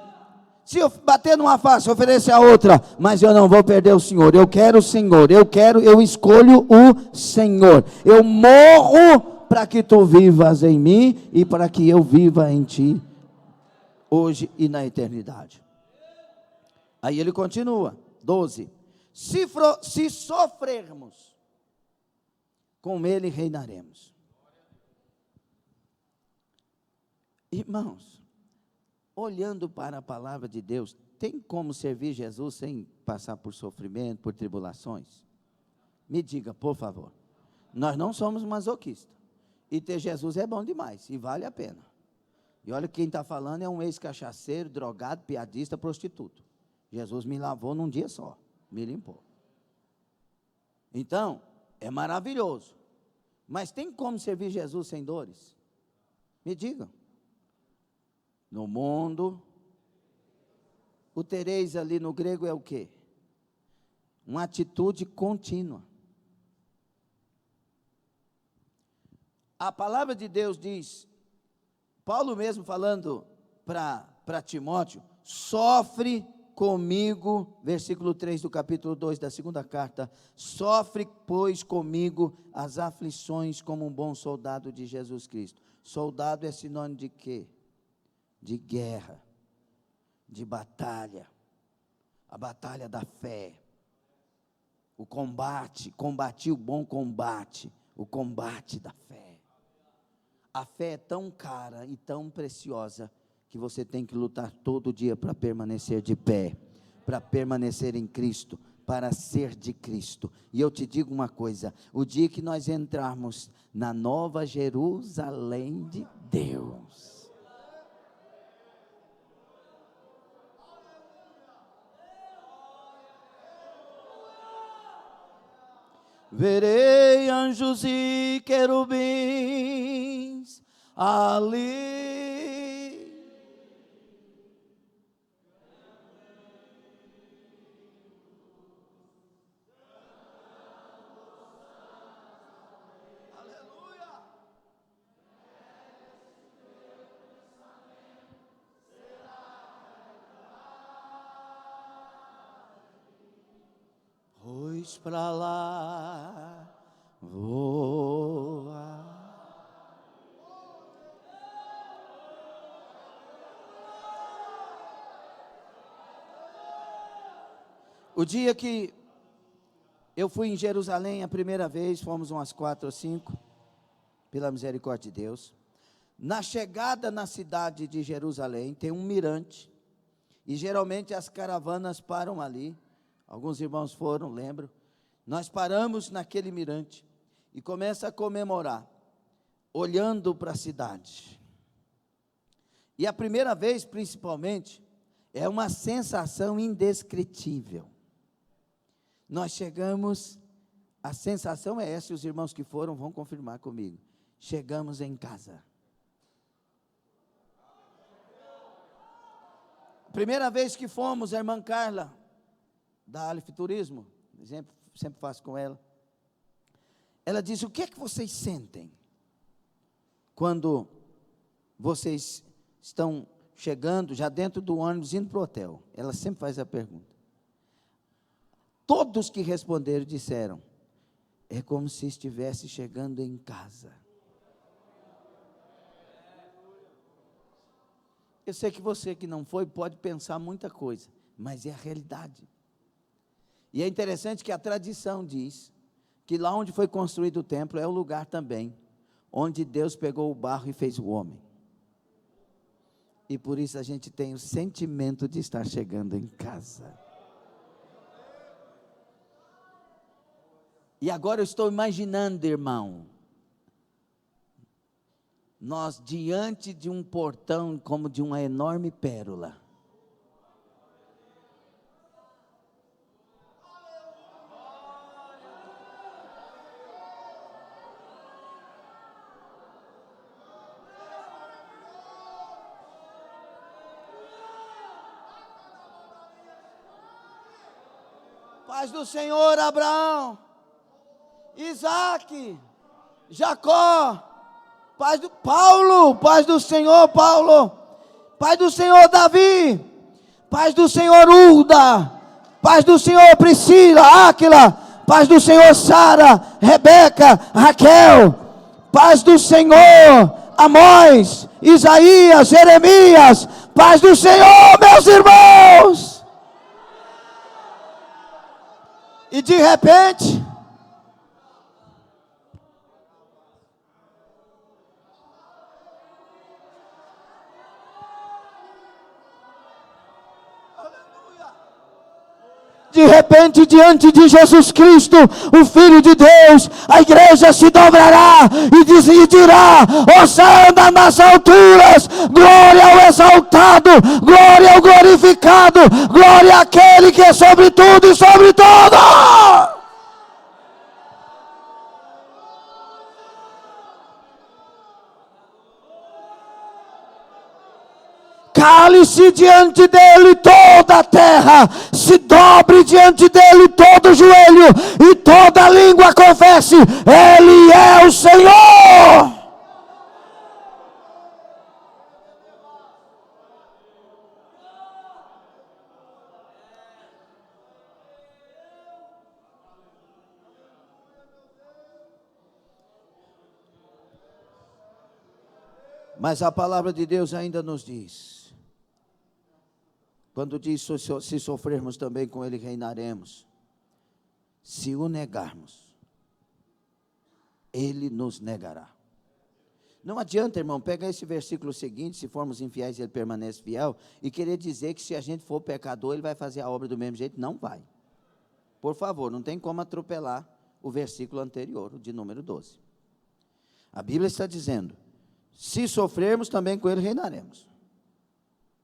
Se eu bater numa face, oferecer a outra, mas eu não vou perder o Senhor. Eu quero o Senhor, eu escolho o Senhor. Eu morro para que tu vivas em mim e para que eu viva em ti, hoje e na eternidade. Aí ele continua, 12. Se sofrermos, com ele reinaremos. Irmãos, olhando para a palavra de Deus, tem como servir Jesus sem passar por sofrimento, por tribulações? Me diga, por favor. Nós não somos masoquistas. E ter Jesus é bom demais, e vale a pena. E olha, quem está falando é um ex-cachaceiro, drogado, piadista, prostituto. Jesus me lavou num dia só, me limpou. Então, é maravilhoso. Mas tem como servir Jesus sem dores? Me digam. No mundo, o tereis ali no grego é o quê? Uma atitude contínua. A palavra de Deus diz, Paulo mesmo falando para Timóteo, sofre comigo, versículo 3 do capítulo 2 da segunda carta, sofre, pois, comigo as aflições como um bom soldado de Jesus Cristo. Soldado é sinônimo de quê? De guerra, de batalha, a batalha da fé, o combate, combati o bom combate, o combate da fé. A fé é tão cara e tão preciosa, que você tem que lutar todo dia para permanecer de pé, para permanecer em Cristo, para ser de Cristo. E eu te digo uma coisa, o dia que nós entrarmos na nova Jerusalém de Deus, verei anjos e querubins ali. pois pra lá voa. O dia que eu fui em Jerusalém a primeira vez, fomos umas 4 ou 5, pela misericórdia de Deus. Na chegada na cidade de Jerusalém, tem um mirante, e geralmente as caravanas param ali. Alguns irmãos foram, lembro. Nós paramos naquele mirante e começa a comemorar, olhando para a cidade. E a primeira vez, principalmente, é uma sensação indescritível. Nós chegamos, a sensação é essa, e os irmãos que foram vão confirmar comigo. Chegamos em casa. Primeira vez que fomos, a irmã Carla, da Aleph Turismo, exemplo, sempre faço com ela. Ela disse: o que é que vocês sentem quando vocês estão chegando, já dentro do ônibus, indo para o hotel? Ela sempre faz a pergunta. Todos que responderam disseram: é como se estivesse chegando em casa. Eu sei que você que não foi pode pensar muita coisa, mas é a realidade. E é interessante que a tradição diz que lá onde foi construído o templo é o lugar também onde Deus pegou o barro e fez o homem. E por isso a gente tem o sentimento de estar chegando em casa. E agora eu estou imaginando, irmão, nós diante de um portão como de uma enorme pérola. Paz do Senhor, Abraão, Isaac, Jacó, paz do Paulo, paz do Senhor Paulo, paz do Senhor Davi, paz do Senhor Ulda, paz do Senhor Priscila, Áquila, paz do Senhor Sara, Rebeca, Raquel, paz do Senhor Amós, Isaías, Jeremias, paz do Senhor, meus irmãos. E de repente, diante de Jesus Cristo, o Filho de Deus, a igreja se dobrará e dirá: Hosana nas alturas, glória ao exaltado, glória ao glorificado, glória àquele que é sobre tudo e sobre todo. Cale-se diante dele toda a terra, se dobre diante dele todo o joelho, e toda língua confesse: ele é o Senhor. Mas a palavra de Deus ainda nos diz, quando diz: se sofrermos também com ele reinaremos. Se o negarmos, ele nos negará. Não adianta, irmão, pegar esse versículo seguinte: se formos infiéis, ele permanece fiel, e querer dizer que se a gente for pecador, ele vai fazer a obra do mesmo jeito. Não vai. Por favor, não tem como atropelar o versículo anterior, o de número 12. A Bíblia está dizendo: se sofrermos, também com ele reinaremos.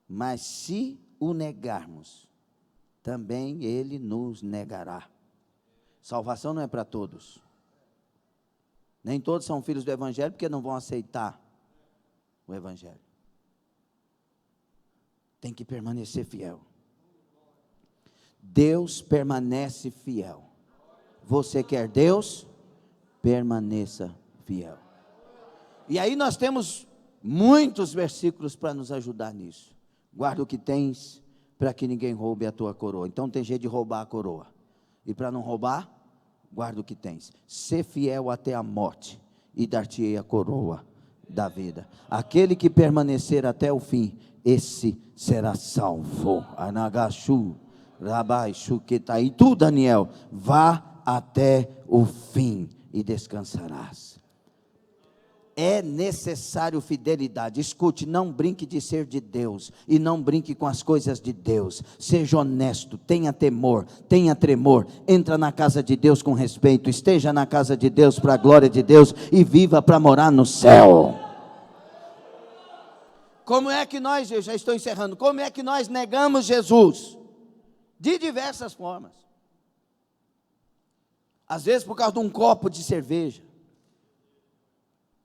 Mas se o negarmos, também ele nos negará. Salvação não é para todos. Nem todos são filhos do Evangelho, porque não vão aceitar o Evangelho. Tem que permanecer fiel. Deus permanece fiel. Você quer Deus? Permaneça fiel. E aí nós temos muitos versículos para nos ajudar nisso. Guarda o que tens, para que ninguém roube a tua coroa. Então tem jeito de roubar a coroa. E para não roubar, guarda o que tens. Sê fiel até a morte, e dar-te-ei a coroa da vida. Aquele que permanecer até o fim, esse será salvo. Anagashu, Rabai, Shuketa. E tu, Daniel, vá até o fim e descansarás. É necessário fidelidade. Escute, não brinque de ser de Deus, e não brinque com as coisas de Deus. Seja honesto, tenha temor, tenha tremor. Entra na casa de Deus com respeito, esteja na casa de Deus para a glória de Deus, e viva para morar no céu. Como é que nós, eu já estou encerrando, como é que nós negamos Jesus? De diversas formas. Às vezes por causa de um copo de cerveja,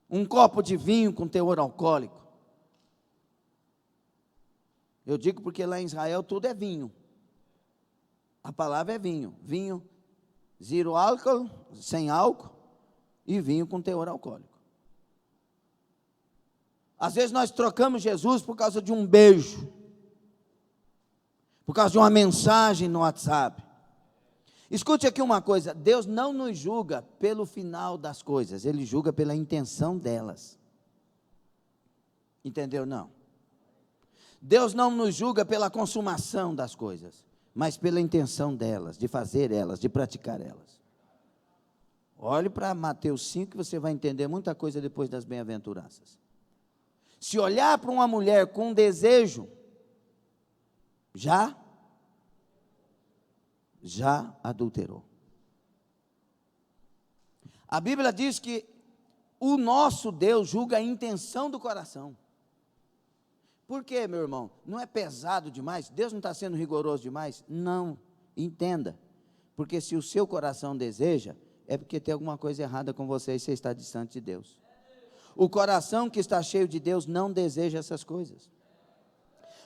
um copo de vinho com teor alcoólico. Eu digo porque lá em Israel tudo é vinho. A palavra é vinho. Vinho, zero álcool, sem álcool, e vinho com teor alcoólico. Às vezes nós trocamos Jesus por causa de um beijo, por causa de uma mensagem no WhatsApp. Escute aqui uma coisa, Deus não nos julga pelo final das coisas, Ele julga pela intenção delas. Entendeu? Não. Deus não nos julga pela consumação das coisas, mas pela intenção delas, de fazer elas, de praticar elas. Olhe para Mateus 5 que você vai entender muita coisa depois das bem-aventuranças. Se olhar para uma mulher com desejo, já adulterou. A Bíblia diz que o nosso Deus julga a intenção do coração. Por quê, meu irmão? Não é pesado demais? Deus não está sendo rigoroso demais? Não, entenda. Porque se o seu coração deseja, é porque tem alguma coisa errada com você e você está distante de Deus. O coração que está cheio de Deus não deseja essas coisas.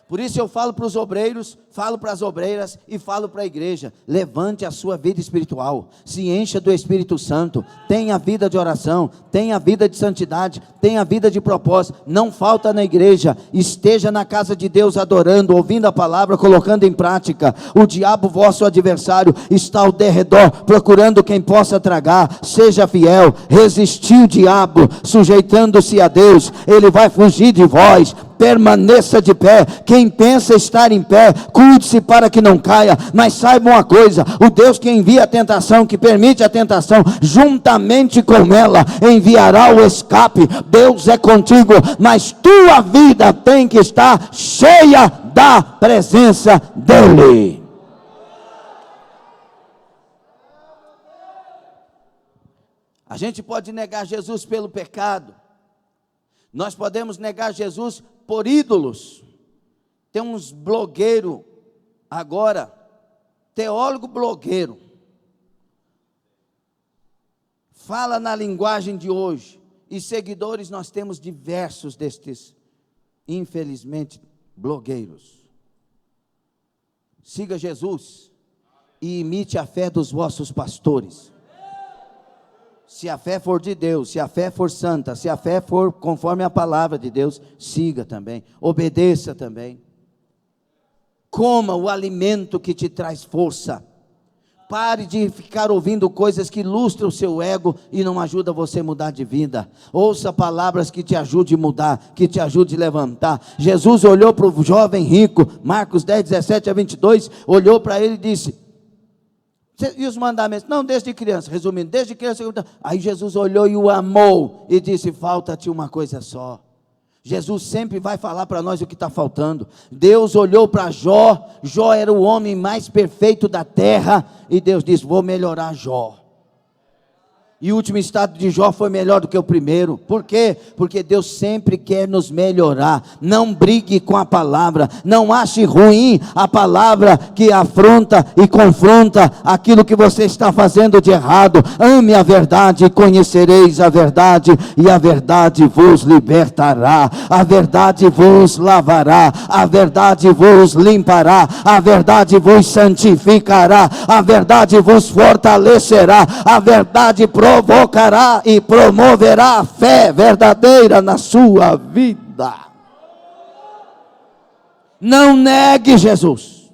Por isso eu falo para os obreiros, falo para as obreiras e falo para a igreja: levante a sua vida espiritual, se encha do Espírito Santo, tenha vida de oração, tenha vida de santidade, tenha vida de propósito, não falta na igreja, esteja na casa de Deus adorando, ouvindo a palavra, colocando em prática. O diabo, vosso adversário, está ao derredor, procurando quem possa tragar. Seja fiel, resistir o diabo, sujeitando-se a Deus, ele vai fugir de vós. Permaneça de pé. Quem pensa estar em pé, cuide-se para que não caia. Mas saiba uma coisa: o Deus que envia a tentação, que permite a tentação, juntamente com ela enviará o escape. Deus é contigo, mas tua vida tem que estar cheia da presença dEle. A gente pode negar Jesus pelo pecado, nós podemos negar Jesus por ídolos. Tem uns blogueiros agora, teólogo blogueiro, fala na linguagem de hoje, e seguidores nós temos diversos destes, infelizmente, blogueiros. Siga Jesus e imite a fé dos vossos pastores. Se a fé for de Deus, se a fé for santa, se a fé for conforme a palavra de Deus, siga também, obedeça também. Coma o alimento que te traz força. Pare de ficar ouvindo coisas que ilustram o seu ego e não ajudam você a mudar de vida. Ouça palavras que te ajudem a mudar, que te ajudem a levantar. Jesus olhou para o jovem rico, Marcos 10, 17 a 22, olhou para ele e disse: e os mandamentos? Não, desde criança, resumindo, desde criança. Aí Jesus olhou e o amou e disse: falta-te uma coisa só. Jesus sempre vai falar para nós o que está faltando. Deus olhou para Jó, Jó era o homem mais perfeito da terra, e Deus disse: vou melhorar Jó. E o último estado de Jó foi melhor do que o primeiro. Por quê? Porque Deus sempre quer nos melhorar. Não brigue com a palavra. Não ache ruim a palavra que afronta e confronta aquilo que você está fazendo de errado. Ame a verdade e conhecereis a verdade, e a verdade vos libertará. A verdade vos lavará. A verdade vos limpará. A verdade vos santificará. A verdade vos fortalecerá. A verdade provocará e promoverá a fé verdadeira na sua vida. Não negue Jesus,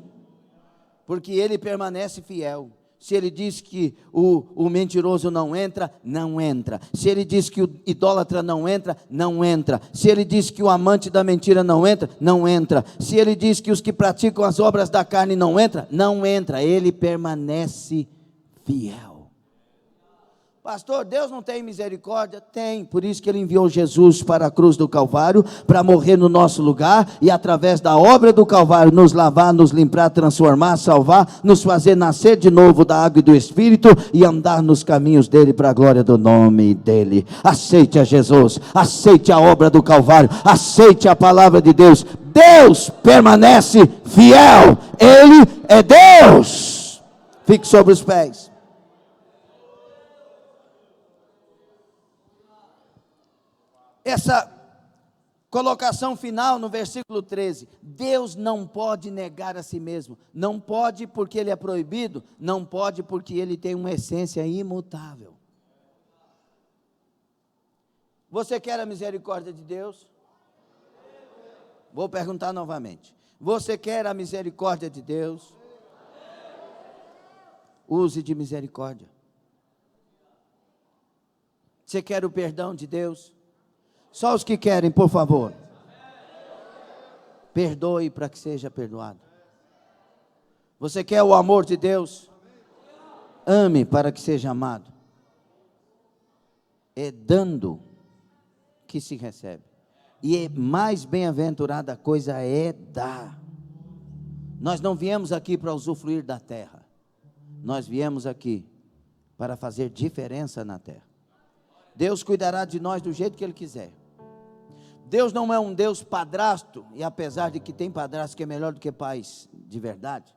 porque Ele permanece fiel. Se ele diz que o mentiroso não entra, não entra. Se ele diz que o idólatra não entra, não entra. Se ele diz que o amante da mentira não entra, não entra. Se ele diz que os que praticam as obras da carne não entra, não entra. Ele permanece fiel. Pastor, Deus não tem misericórdia? Tem, por isso que Ele enviou Jesus para a cruz do Calvário, para morrer no nosso lugar, e através da obra do Calvário, nos lavar, nos limpar, transformar, salvar, nos fazer nascer de novo da água e do Espírito, e andar nos caminhos dEle, para a glória do nome dEle. Aceite a Jesus, aceite a obra do Calvário, aceite a palavra de Deus. Deus permanece fiel, Ele é Deus. Fique sobre os pés. Essa colocação final no versículo 13, Deus não pode negar a si mesmo, não pode porque Ele é proibido, não pode porque Ele tem uma essência imutável. Você quer a misericórdia de Deus? Vou perguntar novamente, você quer a misericórdia de Deus? Use de misericórdia. Você quer o perdão de Deus? Só os que querem, por favor. Perdoe para que seja perdoado. Você quer o amor de Deus? Ame para que seja amado. É dando que se recebe. E é mais bem-aventurada coisa é dar. Nós não viemos aqui para usufruir da terra. Nós viemos aqui para fazer diferença na terra. Deus cuidará de nós do jeito que Ele quiser. Deus não é um Deus padrasto, e apesar de que tem padrasto que é melhor do que pais de verdade,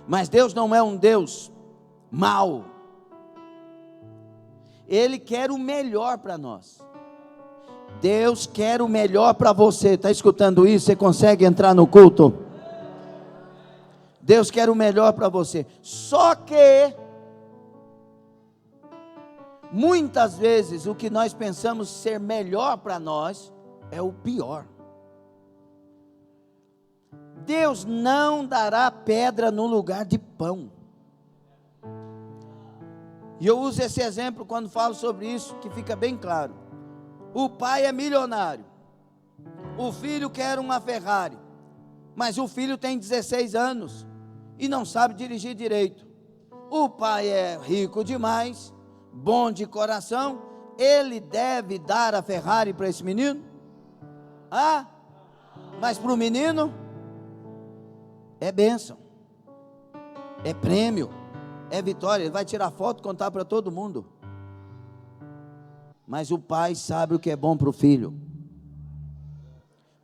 mas Deus não é um Deus mau. Ele quer o melhor para nós. Deus quer o melhor para você. Está escutando isso? Você consegue entrar no culto? Deus quer o melhor para você. Só que muitas vezes o que nós pensamos ser melhor para nós é o pior. Deus não dará pedra no lugar de pão. E eu uso esse exemplo quando falo sobre isso, que fica bem claro. O pai é milionário, o filho quer uma Ferrari, mas o filho tem 16 anos e não sabe dirigir direito. O pai é rico demais, bom de coração, ele deve dar a Ferrari para esse menino? Mas para o menino é bênção, é prêmio, é vitória. Ele vai tirar foto e contar para todo mundo. Mas o pai sabe o que é bom para o filho.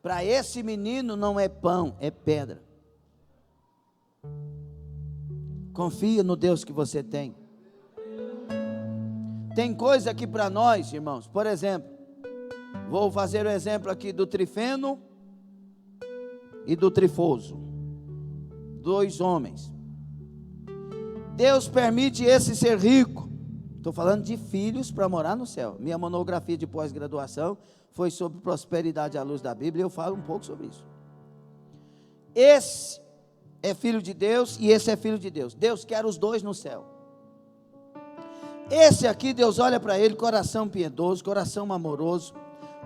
Para esse menino não é pão, é pedra. Confia no Deus que você tem. Tem coisa que para nós, irmãos, por exemplo, vou fazer o exemplo aqui do Trifeno e do Trifoso, 2 homens. Deus permite esse ser rico. Estou falando de filhos para morar no céu. Minha monografia de pós-graduação foi sobre prosperidade à luz da Bíblia, e eu falo um pouco sobre isso. Esse é filho de Deus e esse é filho de Deus. Deus quer os dois no céu. Esse aqui, Deus olha para ele, coração piedoso, coração amoroso,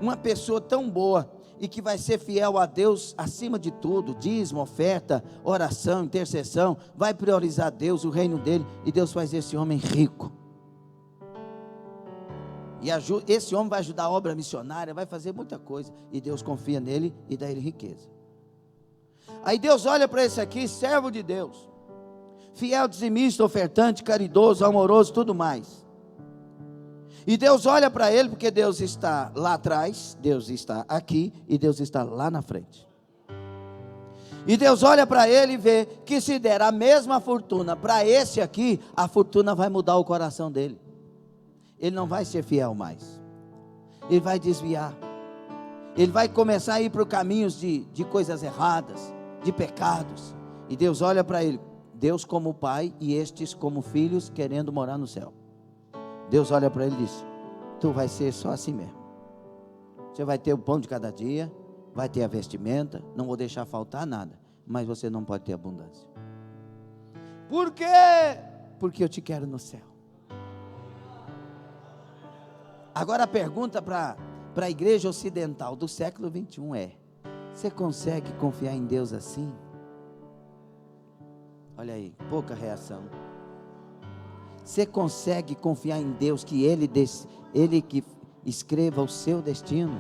uma pessoa tão boa e que vai ser fiel a Deus acima de tudo, dízimo, oferta, oração, intercessão, vai priorizar Deus, o reino dele, e Deus faz esse homem rico. E esse homem vai ajudar a obra missionária, vai fazer muita coisa, e Deus confia nele e dá ele riqueza. Aí Deus olha para esse aqui, servo de Deus, fiel, dizimista, ofertante, caridoso, amoroso, tudo mais. E Deus olha para ele, porque Deus está lá atrás, Deus está aqui, e Deus está lá na frente. E Deus olha para ele e vê que se der a mesma fortuna para esse aqui, a fortuna vai mudar o coração dele. Ele não vai ser fiel mais. Ele vai desviar. Ele vai começar a ir para caminhos de coisas erradas, de pecados. E Deus olha para ele, Deus como pai e estes como filhos querendo morar no céu. Deus olha para ele e diz: tu vai ser só assim mesmo. Você vai ter o pão de cada dia, vai ter a vestimenta, não vou deixar faltar nada, mas você não pode ter abundância. Por quê? Porque eu te quero no céu. Agora a pergunta para a igreja ocidental do século 21 é: você consegue confiar em Deus assim? Olha aí, pouca reação. Você consegue confiar em Deus que Ele que escreva o seu destino?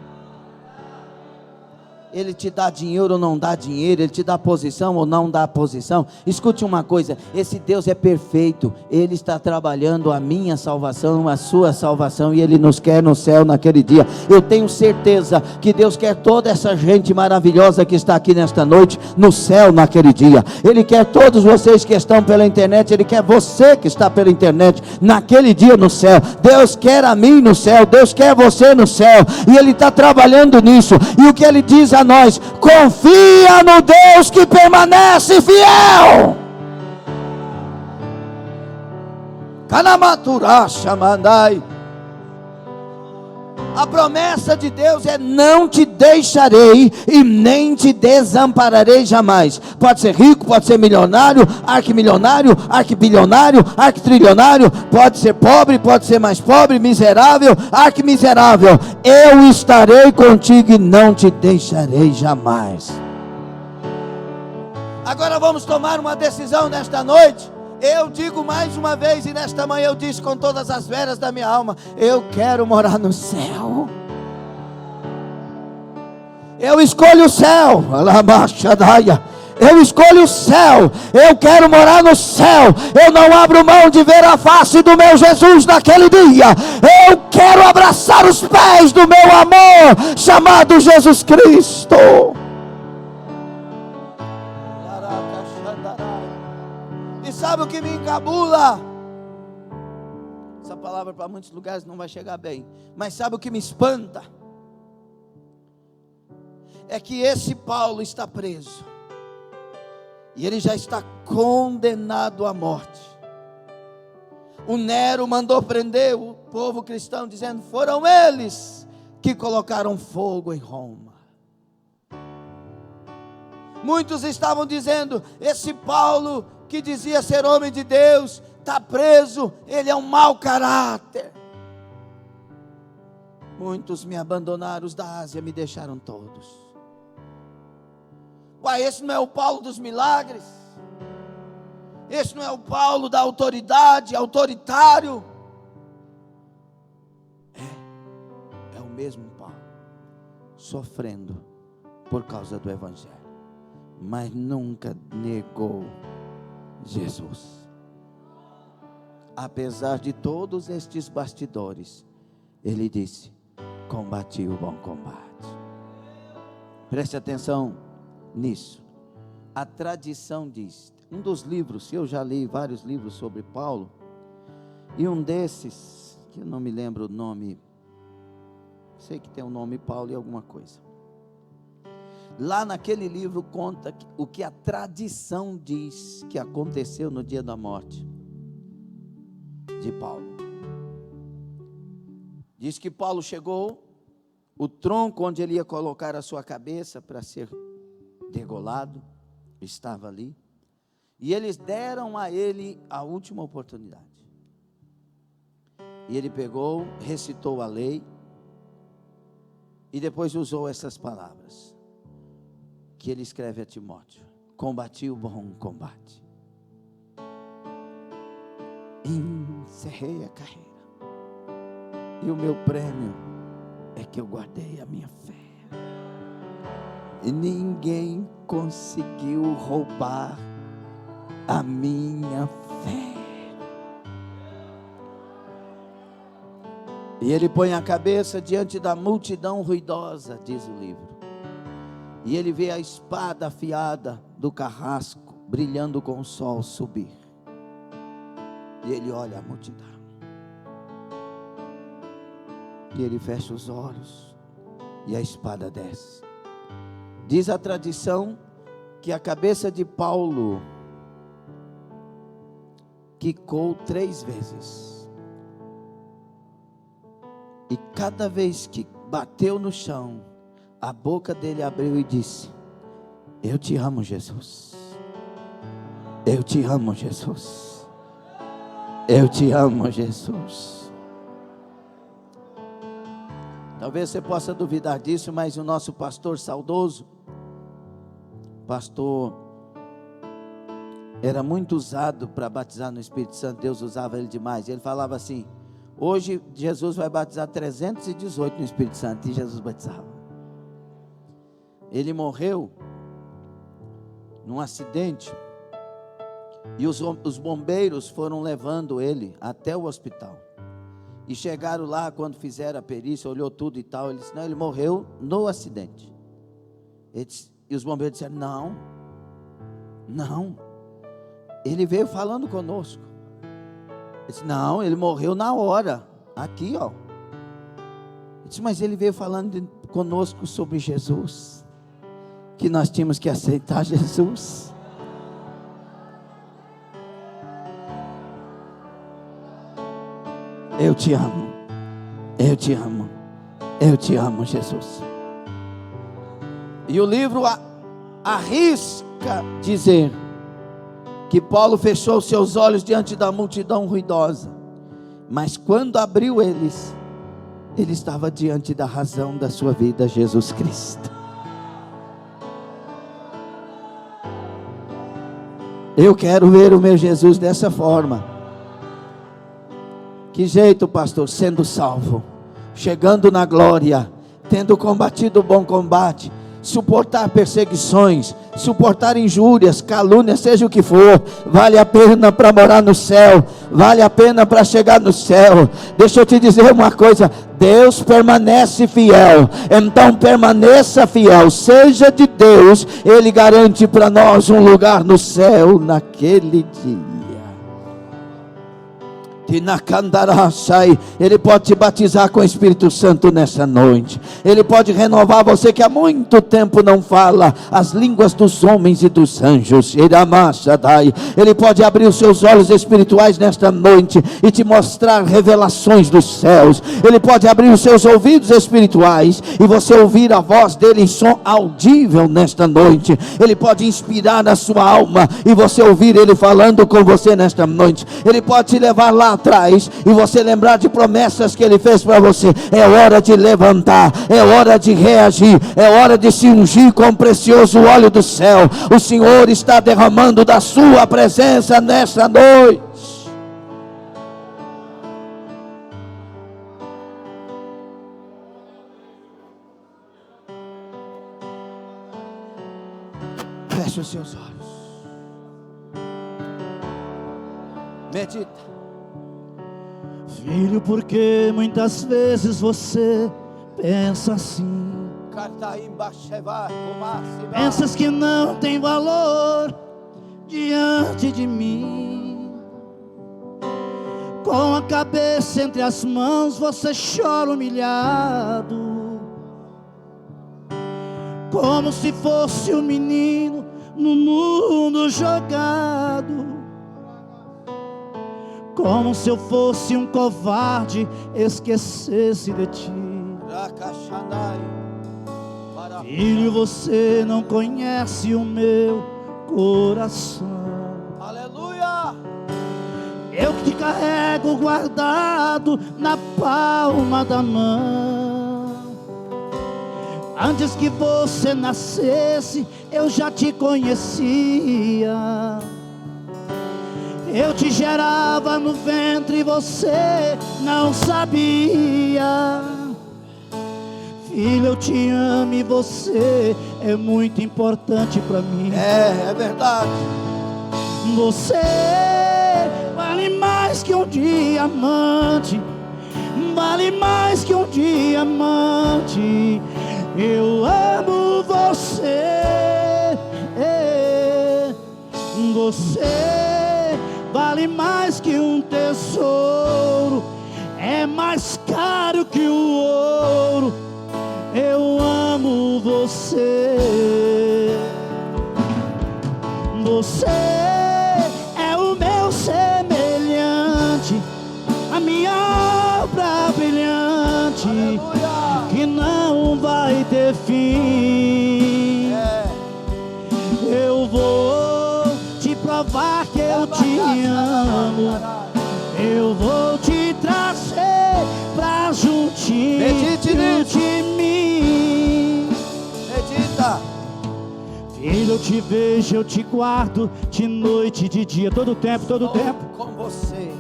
Ele te dá dinheiro ou não dá dinheiro, Ele te dá posição ou não dá posição. Escute uma coisa, esse Deus é perfeito, Ele está trabalhando a minha salvação, a sua salvação, e Ele nos quer no céu naquele dia. Eu tenho certeza que Deus quer toda essa gente maravilhosa que está aqui nesta noite, no céu naquele dia. Ele quer todos vocês que estão pela internet, Ele quer você que está pela internet, naquele dia no céu. Deus quer a mim no céu, Deus quer você no céu, e Ele está trabalhando nisso. E o que Ele diz a nós: confia no Deus que permanece fiel. Kanamaturasha mandai. A promessa de Deus é: não te deixarei e nem te desampararei jamais. Pode ser rico, pode ser milionário, arquimilionário, arquibilionário, arquitrilionário, pode ser pobre, pode ser mais pobre, miserável, arquimiserável. Eu estarei contigo e não te deixarei jamais. Agora vamos tomar uma decisão nesta noite. Eu digo mais uma vez, e nesta manhã eu disse com todas as veras da minha alma: eu quero morar no céu. Eu escolho o céu. Eu escolho o céu. Eu quero morar no céu. Eu não abro mão de ver a face do meu Jesus naquele dia. Eu quero abraçar os pés do meu amor, chamado Jesus Cristo. E sabe o que me encabula? Essa palavra para muitos lugares não vai chegar bem. Mas sabe o que me espanta? É que esse Paulo está preso. E ele já está condenado à morte. O Nero mandou prender o povo cristão, dizendo: foram eles que colocaram fogo em Roma. Muitos estavam dizendo: esse Paulo, que dizia ser homem de Deus, está preso, ele é um mau caráter. Muitos me abandonaram, os da Ásia me deixaram todos. Pai, esse não é o Paulo dos milagres? Esse não é o Paulo da autoridade, autoritário? É o mesmo Paulo, sofrendo por causa do Evangelho, mas nunca negou Jesus. Apesar de todos estes bastidores, ele disse: combati o bom combate. Preste atenção nisso. A tradição diz, um dos livros, eu já li vários livros sobre Paulo, e um desses, que eu não me lembro o nome, sei que tem o nome Paulo e alguma coisa. Lá naquele livro conta o que a tradição diz que aconteceu no dia da morte de Paulo. Diz que Paulo chegou, o tronco onde ele ia colocar a sua cabeça para ser degolado estava ali, e eles deram a ele a última oportunidade. E ele pegou, recitou a lei e depois usou essas palavras que ele escreve a Timóteo: combati o bom combate, encerrei a carreira, e o meu prêmio é que eu guardei a minha fé. E ninguém conseguiu roubar a minha fé. E ele põe a cabeça diante da multidão ruidosa, diz o livro, e ele vê a espada afiada do carrasco brilhando com o sol subir, e ele olha a multidão, e ele fecha os olhos, e a espada desce. Diz a tradição que a cabeça de Paulo quicou 3 vezes, e cada vez que bateu no chão, a boca dele abriu e disse: eu te amo, Jesus. Eu te amo, Jesus. Eu te amo, Jesus. Talvez você possa duvidar disso, mas o nosso pastor saudoso, pastor, era muito usado para batizar no Espírito Santo. Deus usava ele demais. Ele falava assim: hoje Jesus vai batizar 318 no Espírito Santo. E Jesus batizava. Ele morreu num acidente, e os bombeiros foram levando ele até o hospital. E chegaram lá, quando fizeram a perícia, olhou tudo e tal. Ele disse: não, ele morreu no acidente. E os bombeiros disseram: não, ele veio falando conosco. Ele disse: não, ele morreu na hora, aqui ó. Ele disse: mas ele veio falando conosco sobre Jesus, que nós tínhamos que aceitar Jesus. Eu te amo, eu te amo, eu te amo, Jesus. E o livro arrisca dizer que Paulo fechou seus olhos diante da multidão ruidosa, mas quando abriu eles, ele estava diante da razão da sua vida, Jesus Cristo. Eu quero ver o meu Jesus dessa forma. Que jeito, pastor? Sendo salvo, chegando na glória, tendo combatido o bom combate, suportar perseguições, suportar injúrias, calúnias, seja o que for, vale a pena para morar no céu, vale a pena para chegar no céu. Deixa eu te dizer uma coisa: Deus permanece fiel, então permaneça fiel, seja de Deus, Ele garante para nós um lugar no céu naquele dia. Ele pode te batizar com o Espírito Santo nessa noite. Ele pode renovar você que há muito tempo não fala as línguas dos homens e dos anjos. Ele pode abrir os seus olhos espirituais nesta noite e te mostrar revelações dos céus. Ele pode abrir os seus ouvidos espirituais e você ouvir a voz dele em som audível nesta noite. Ele pode inspirar a sua alma e você ouvir ele falando com você nesta noite. Ele pode te levar lá atrás e você lembrar de promessas que ele fez para você. É hora de levantar, é hora de reagir, é hora de se ungir com o precioso óleo do céu. O Senhor está derramando da sua presença nessa noite. Feche os seus olhos, medita. Filho, porque muitas vezes você pensa assim, pensas que não tem valor diante de mim. Com a cabeça entre as mãos você chora humilhado, como se fosse um menino no mundo jogado, como se eu fosse um covarde, esquecesse de ti. Filho, você não conhece o meu coração. Aleluia! Eu que te carrego guardado na palma da mão. Antes que você nascesse, eu já te conhecia. Eu te gerava no ventre e você não sabia. Filho, eu te amo e você é muito importante para mim. É verdade. Você vale mais que um diamante, vale mais que um diamante. Eu amo você. Você vale mais que um tesouro, é mais caro que o ouro. Eu amo você. Você é o meu semelhante, a minha obra brilhante. Aleluia! Que não vai ter fim. Eu vou te provar te amo, eu vou te trazer pra juntinho de mim. Medita. Filho, eu te vejo, eu te guardo, de noite e de dia, todo tempo, todo tempo. Com você.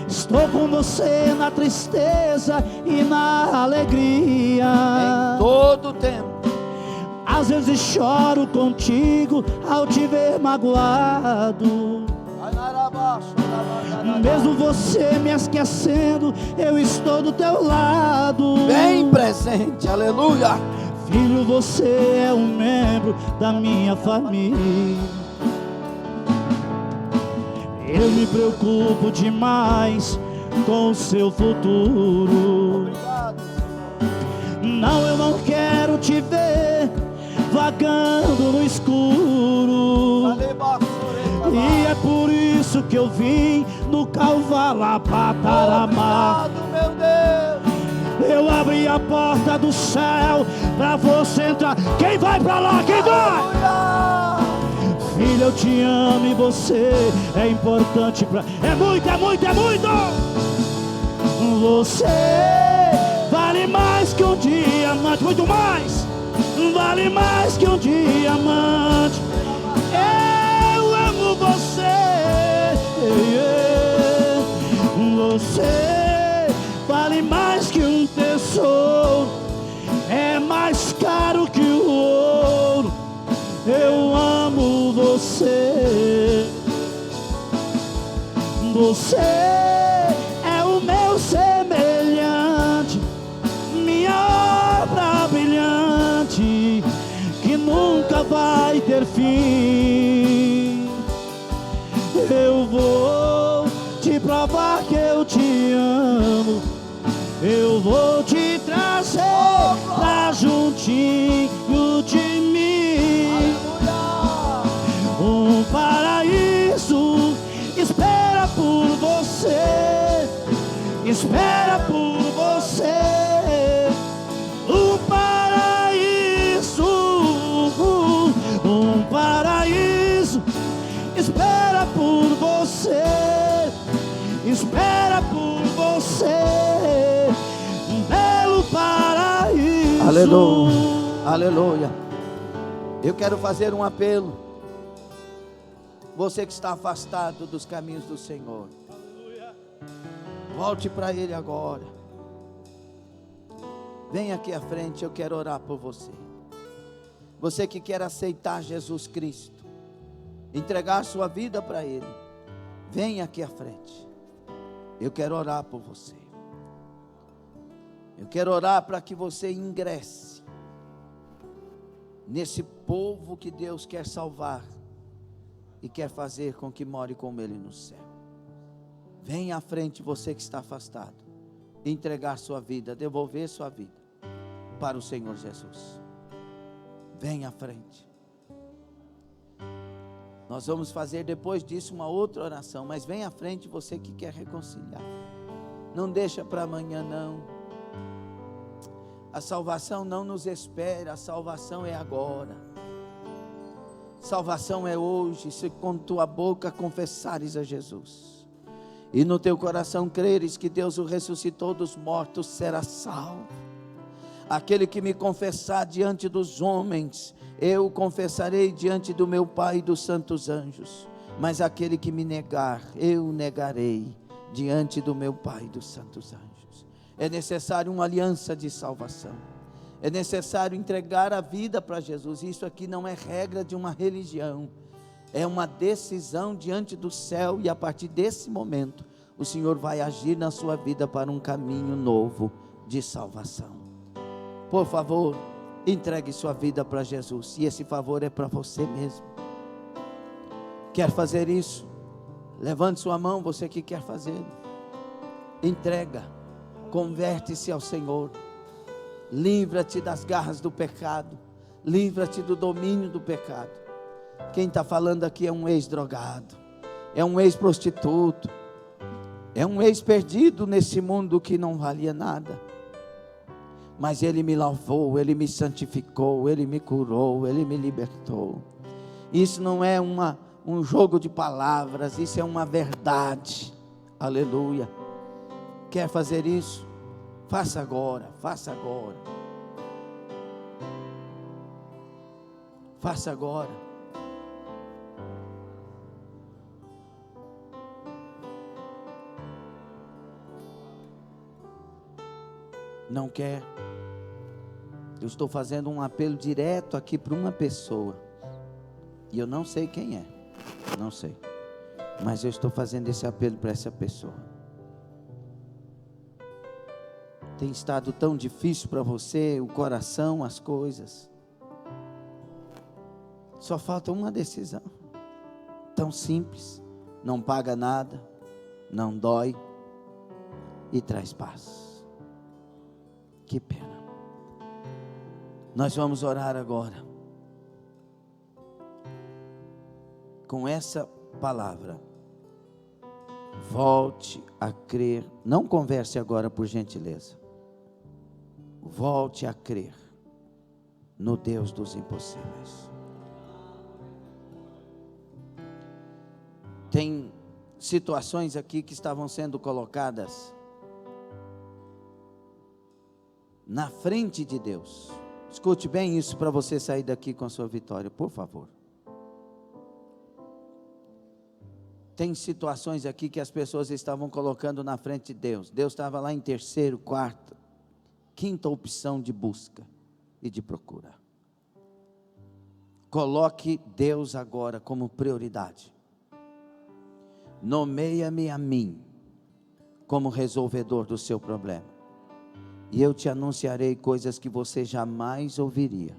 Estou com você na tristeza e na alegria. Em todo tempo. Às vezes choro contigo ao te ver magoado. Mesmo você me esquecendo, eu estou do teu lado. Bem presente, aleluia. Filho, você é um membro da minha família. Eu me preocupo demais com o seu futuro. Obrigado. Não, eu não quero te ver vagando no escuro. E é por isso que eu vim no Calvalapataramá. Meu Deus. Eu abri a porta do céu pra você entrar. Quem vai pra lá? Quem vai? Filho, eu te amo e você é importante pra... É muito, é muito, é muito! Você vale mais que um diamante, muito mais! Vale mais que um diamante. Eu amo você. Você vale mais que um tesouro. É mais caro que o ouro. Eu amo você. Você é o meu semelhante, minha obra brilhante, que nunca vai ter fim. Eu vou te provar que eu te amo. Eu vou te trazer pra juntinho de mim. Um paraíso espera por você. Espera por você. Um paraíso espera por você. Espera por você. Um belo paraíso. Aleluia, aleluia. Eu quero fazer um apelo. Você que está afastado dos caminhos do Senhor, volte para Ele agora. Venha aqui à frente, eu quero orar por você. Você que quer aceitar Jesus Cristo, entregar sua vida para Ele, venha aqui à frente. Eu quero orar por você. Eu quero orar para que você ingresse nesse povo que Deus quer salvar e quer fazer com que more com Ele no céu. Venha à frente, você que está afastado, entregar sua vida, devolver sua vida para o Senhor Jesus. Venha à frente. Nós vamos fazer depois disso uma outra oração, mas venha à frente você que quer reconciliar. Não deixa para amanhã não. A salvação não nos espera, a salvação é agora. Salvação é hoje, se com tua boca confessares a Jesus e no teu coração creres que Deus o ressuscitou dos mortos, será salvo. Aquele que me confessar diante dos homens, eu o confessarei diante do meu Pai e dos santos anjos. Mas aquele que me negar, eu o negarei diante do meu Pai e dos santos anjos. É necessário uma aliança de salvação. É necessário entregar a vida para Jesus. Isso aqui não é regra de uma religião. É uma decisão diante do céu. E a partir desse momento, o Senhor vai agir na sua vida para um caminho novo de salvação. Por favor, entregue sua vida para Jesus. E esse favor é para você mesmo. Quer fazer isso? Levante sua mão, você que quer fazer. Entrega. Converte-se ao Senhor. Livra-te das garras do pecado. Livra-te do domínio do pecado. Quem está falando aqui é um ex-drogado, é um ex-prostituto, é um ex-perdido nesse mundo que não valia nada. Mas Ele me lavou, Ele me santificou, Ele me curou, Ele me libertou. Isso não é uma um jogo de palavras, isso é uma verdade. Aleluia. Quer fazer isso? Faça agora, faça agora. Faça agora. Não quer? Eu estou fazendo um apelo direto aqui para uma pessoa. E eu não sei quem é. Não sei. Mas eu estou fazendo esse apelo para essa pessoa. Tem estado tão difícil para você, o coração, as coisas. Só falta uma decisão. Tão simples. Não paga nada. Não dói. E traz paz. Que pena. Nós vamos orar agora. Com essa palavra. Volte a crer. Não converse agora, por gentileza. Volte a crer no Deus dos impossíveis. Tem situações aqui que estavam sendo colocadas na frente de Deus. Escute bem isso para você sair daqui com a sua vitória, por favor. Tem situações aqui que as pessoas estavam colocando na frente de Deus. Deus estava lá em terceiro, quarto, quinta opção de busca e de procura. Coloque Deus agora como prioridade. Nomeia-me a mim como resolvedor do seu problema. E eu te anunciarei coisas que você jamais ouviria,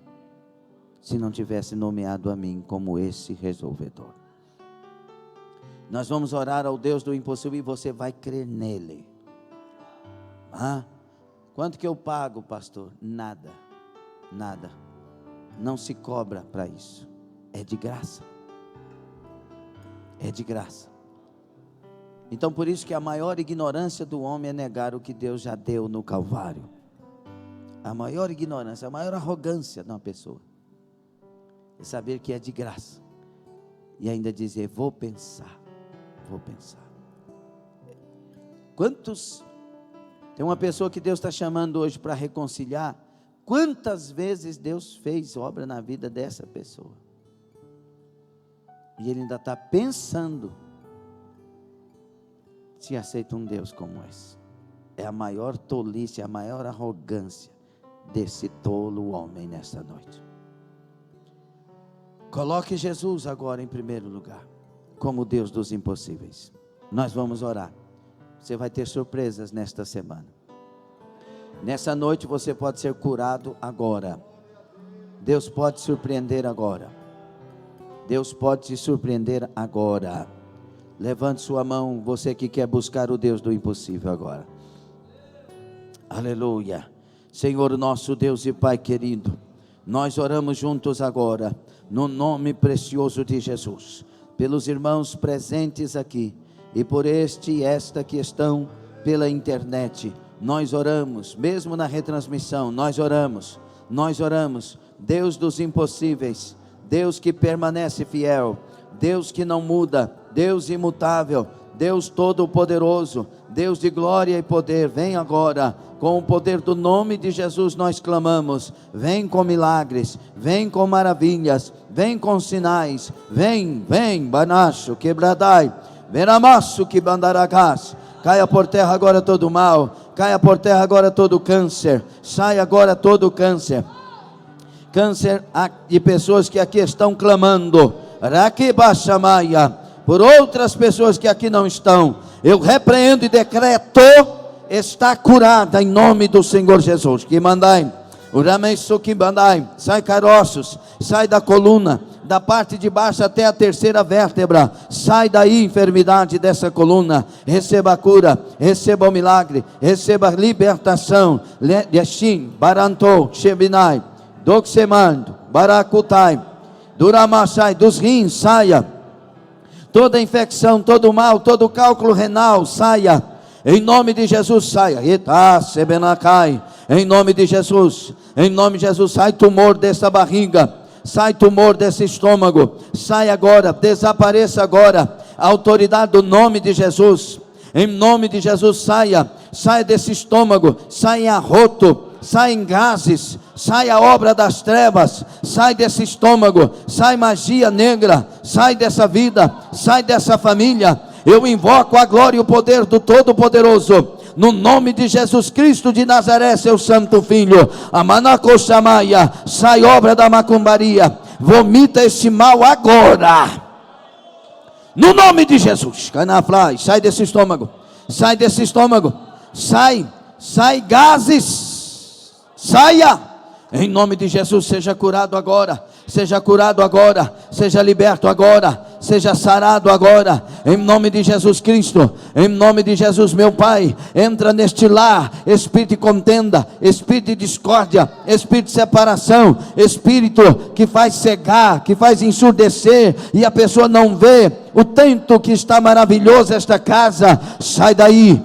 se não tivesse nomeado a mim como esse resolvedor. Nós vamos orar ao Deus do impossível e você vai crer nele. Quanto que eu pago, pastor? Nada, nada. Não se cobra para isso. É de graça. É de graça. Então por isso que a maior ignorância do homem é negar o que Deus já deu no Calvário. A maior ignorância, a maior arrogância de uma pessoa é saber que é de graça e ainda dizer, vou pensar. Quantos, tem uma pessoa que Deus está chamando hoje para reconciliar, quantas vezes Deus fez obra na vida dessa pessoa? E ele ainda está pensando se aceita um Deus como esse. É a maior tolice, a maior arrogância desse tolo homem nesta noite. Coloque Jesus agora em primeiro lugar, como Deus dos impossíveis. Nós vamos orar. Você vai ter surpresas nesta semana. Nessa noite você pode ser curado agora. Deus pode surpreender agora. Deus pode te surpreender agora. Levante sua mão, você que quer buscar o Deus do impossível agora. Aleluia. Senhor nosso Deus e Pai querido, nós oramos juntos agora, no nome precioso de Jesus, pelos irmãos presentes aqui, e por este e esta que estão pela internet. Nós oramos, mesmo na retransmissão, nós oramos, Deus dos impossíveis, Deus que permanece fiel, Deus que não muda, Deus imutável, Deus todo-poderoso, Deus de glória e poder, vem agora, com o poder do nome de Jesus nós clamamos, vem com milagres, vem com maravilhas, vem com sinais, vem, banacho, quebradai, veramaço que bandaragás, caia por terra agora todo mal, caia por terra agora todo câncer, sai agora todo câncer de pessoas que aqui estão clamando, Rakibashamaya, por outras pessoas que aqui não estão, eu repreendo e decreto, está curada em nome do Senhor Jesus. Que mandai, que mandai, sai caroços, sai da coluna, da parte de baixo até a terceira vértebra, sai daí enfermidade dessa coluna, receba a cura, receba o milagre, receba a libertação, Yeshin, Barantou, Shebinai, Doxemando, Baracutai, Duramachai, dos rins, saia, toda infecção, todo mal, todo cálculo renal, saia, em nome de Jesus, saia, em nome de Jesus, sai tumor dessa barriga, sai tumor desse estômago, sai agora, desapareça agora, a autoridade do nome de Jesus, em nome de Jesus, saia desse estômago, sai em arroto, sai em gases, sai a obra das trevas, sai desse estômago, sai magia negra, sai dessa vida, sai dessa família. Eu invoco a glória e o poder do Todo-Poderoso, no nome de Jesus Cristo de Nazaré, seu santo filho. Amanacosamaia, sai obra da macumbaria, vomita esse mal agora, no nome de Jesus. Canafly, sai desse estômago, sai desse estômago, sai gases, saia, em nome de Jesus. Seja curado agora, seja curado agora, seja liberto agora, seja sarado agora, em nome de Jesus Cristo, em nome de Jesus. Meu Pai, entra neste lar, espírito de contenda, espírito de discórdia, espírito de separação, espírito que faz cegar, que faz ensurdecer, e a pessoa não vê o tanto que está maravilhoso esta casa. Sai daí,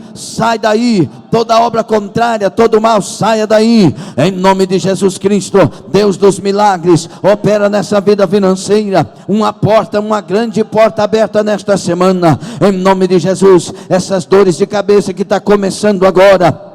toda obra contrária, todo mal, saia daí, em nome de Jesus Cristo. Deus dos milagres, opera nessa vida financeira, uma grande porta aberta nesta semana, em nome de Jesus. Essas dores de cabeça que está começando agora,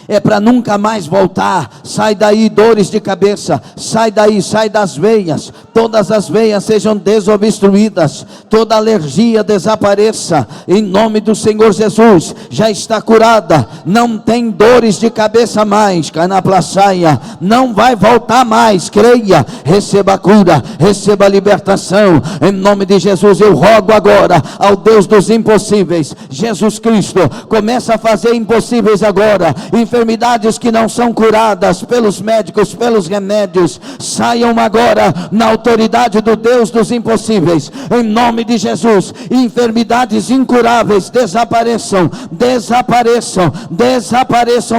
é para nunca mais voltar. Sai daí, dores de cabeça, sai daí, sai das veias, todas as veias sejam desobstruídas, toda alergia desapareça, em nome do Senhor Jesus. Já está curada, não tem dores de cabeça mais, canaplaçaia, não vai voltar mais, creia, receba a cura, receba a libertação, em nome de Jesus. Eu rogo agora ao Deus dos impossíveis, Jesus Cristo, começa a fazer impossíveis agora. Enfermidades que não são curadas pelos médicos, pelos remédios, saiam agora na autoridade do Deus dos impossíveis, em nome de Jesus. Enfermidades incuráveis desapareçam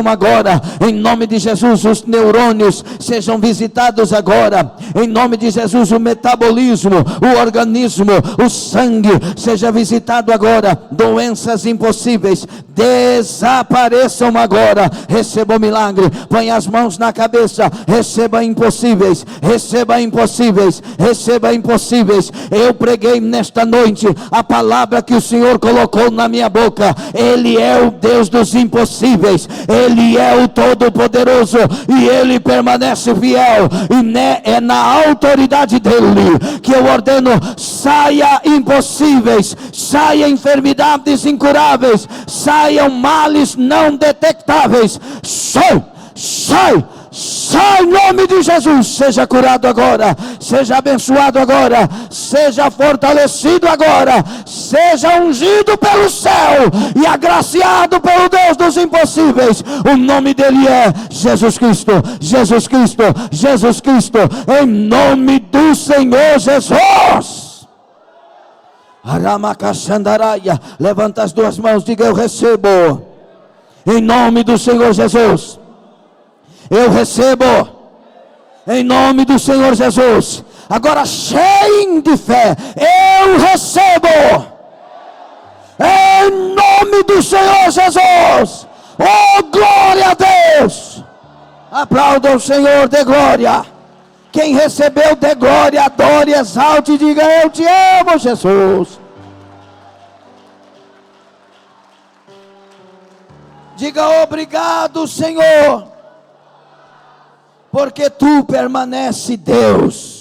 agora, em nome de Jesus. Os neurônios sejam visitados agora, em nome de Jesus. O metabolismo, o organismo, o sangue seja visitado agora. Doenças impossíveis desapareçam agora. Receba o milagre, põe as mãos na cabeça, receba impossíveis, receba impossíveis, receba impossíveis. Eu preguei nesta noite a palavra que o Senhor colocou na minha boca. Ele é o Deus dos impossíveis, Ele é o Todo-Poderoso, e Ele permanece fiel, e é na autoridade dEle que eu ordeno: saia impossíveis, saia enfermidades incuráveis, saiam males não detectáveis. Sai em nome de Jesus. Seja curado agora, seja abençoado agora, seja fortalecido agora, seja ungido pelo céu e agraciado pelo Deus dos impossíveis. O nome dele é Jesus Cristo, Jesus Cristo, Jesus Cristo, em nome do Senhor Jesus. Aramacachandaraia, levanta as duas mãos, diga: eu recebo, em nome do Senhor Jesus. Eu recebo, em nome do Senhor Jesus. Agora, cheio de fé, eu recebo, em nome do Senhor Jesus. Oh, glória a Deus. Aplauda o Senhor, dê glória. Quem recebeu, dê glória, adore, exalte e diga: eu te amo, Jesus. Diga: obrigado, Senhor, porque tu permanece, Deus.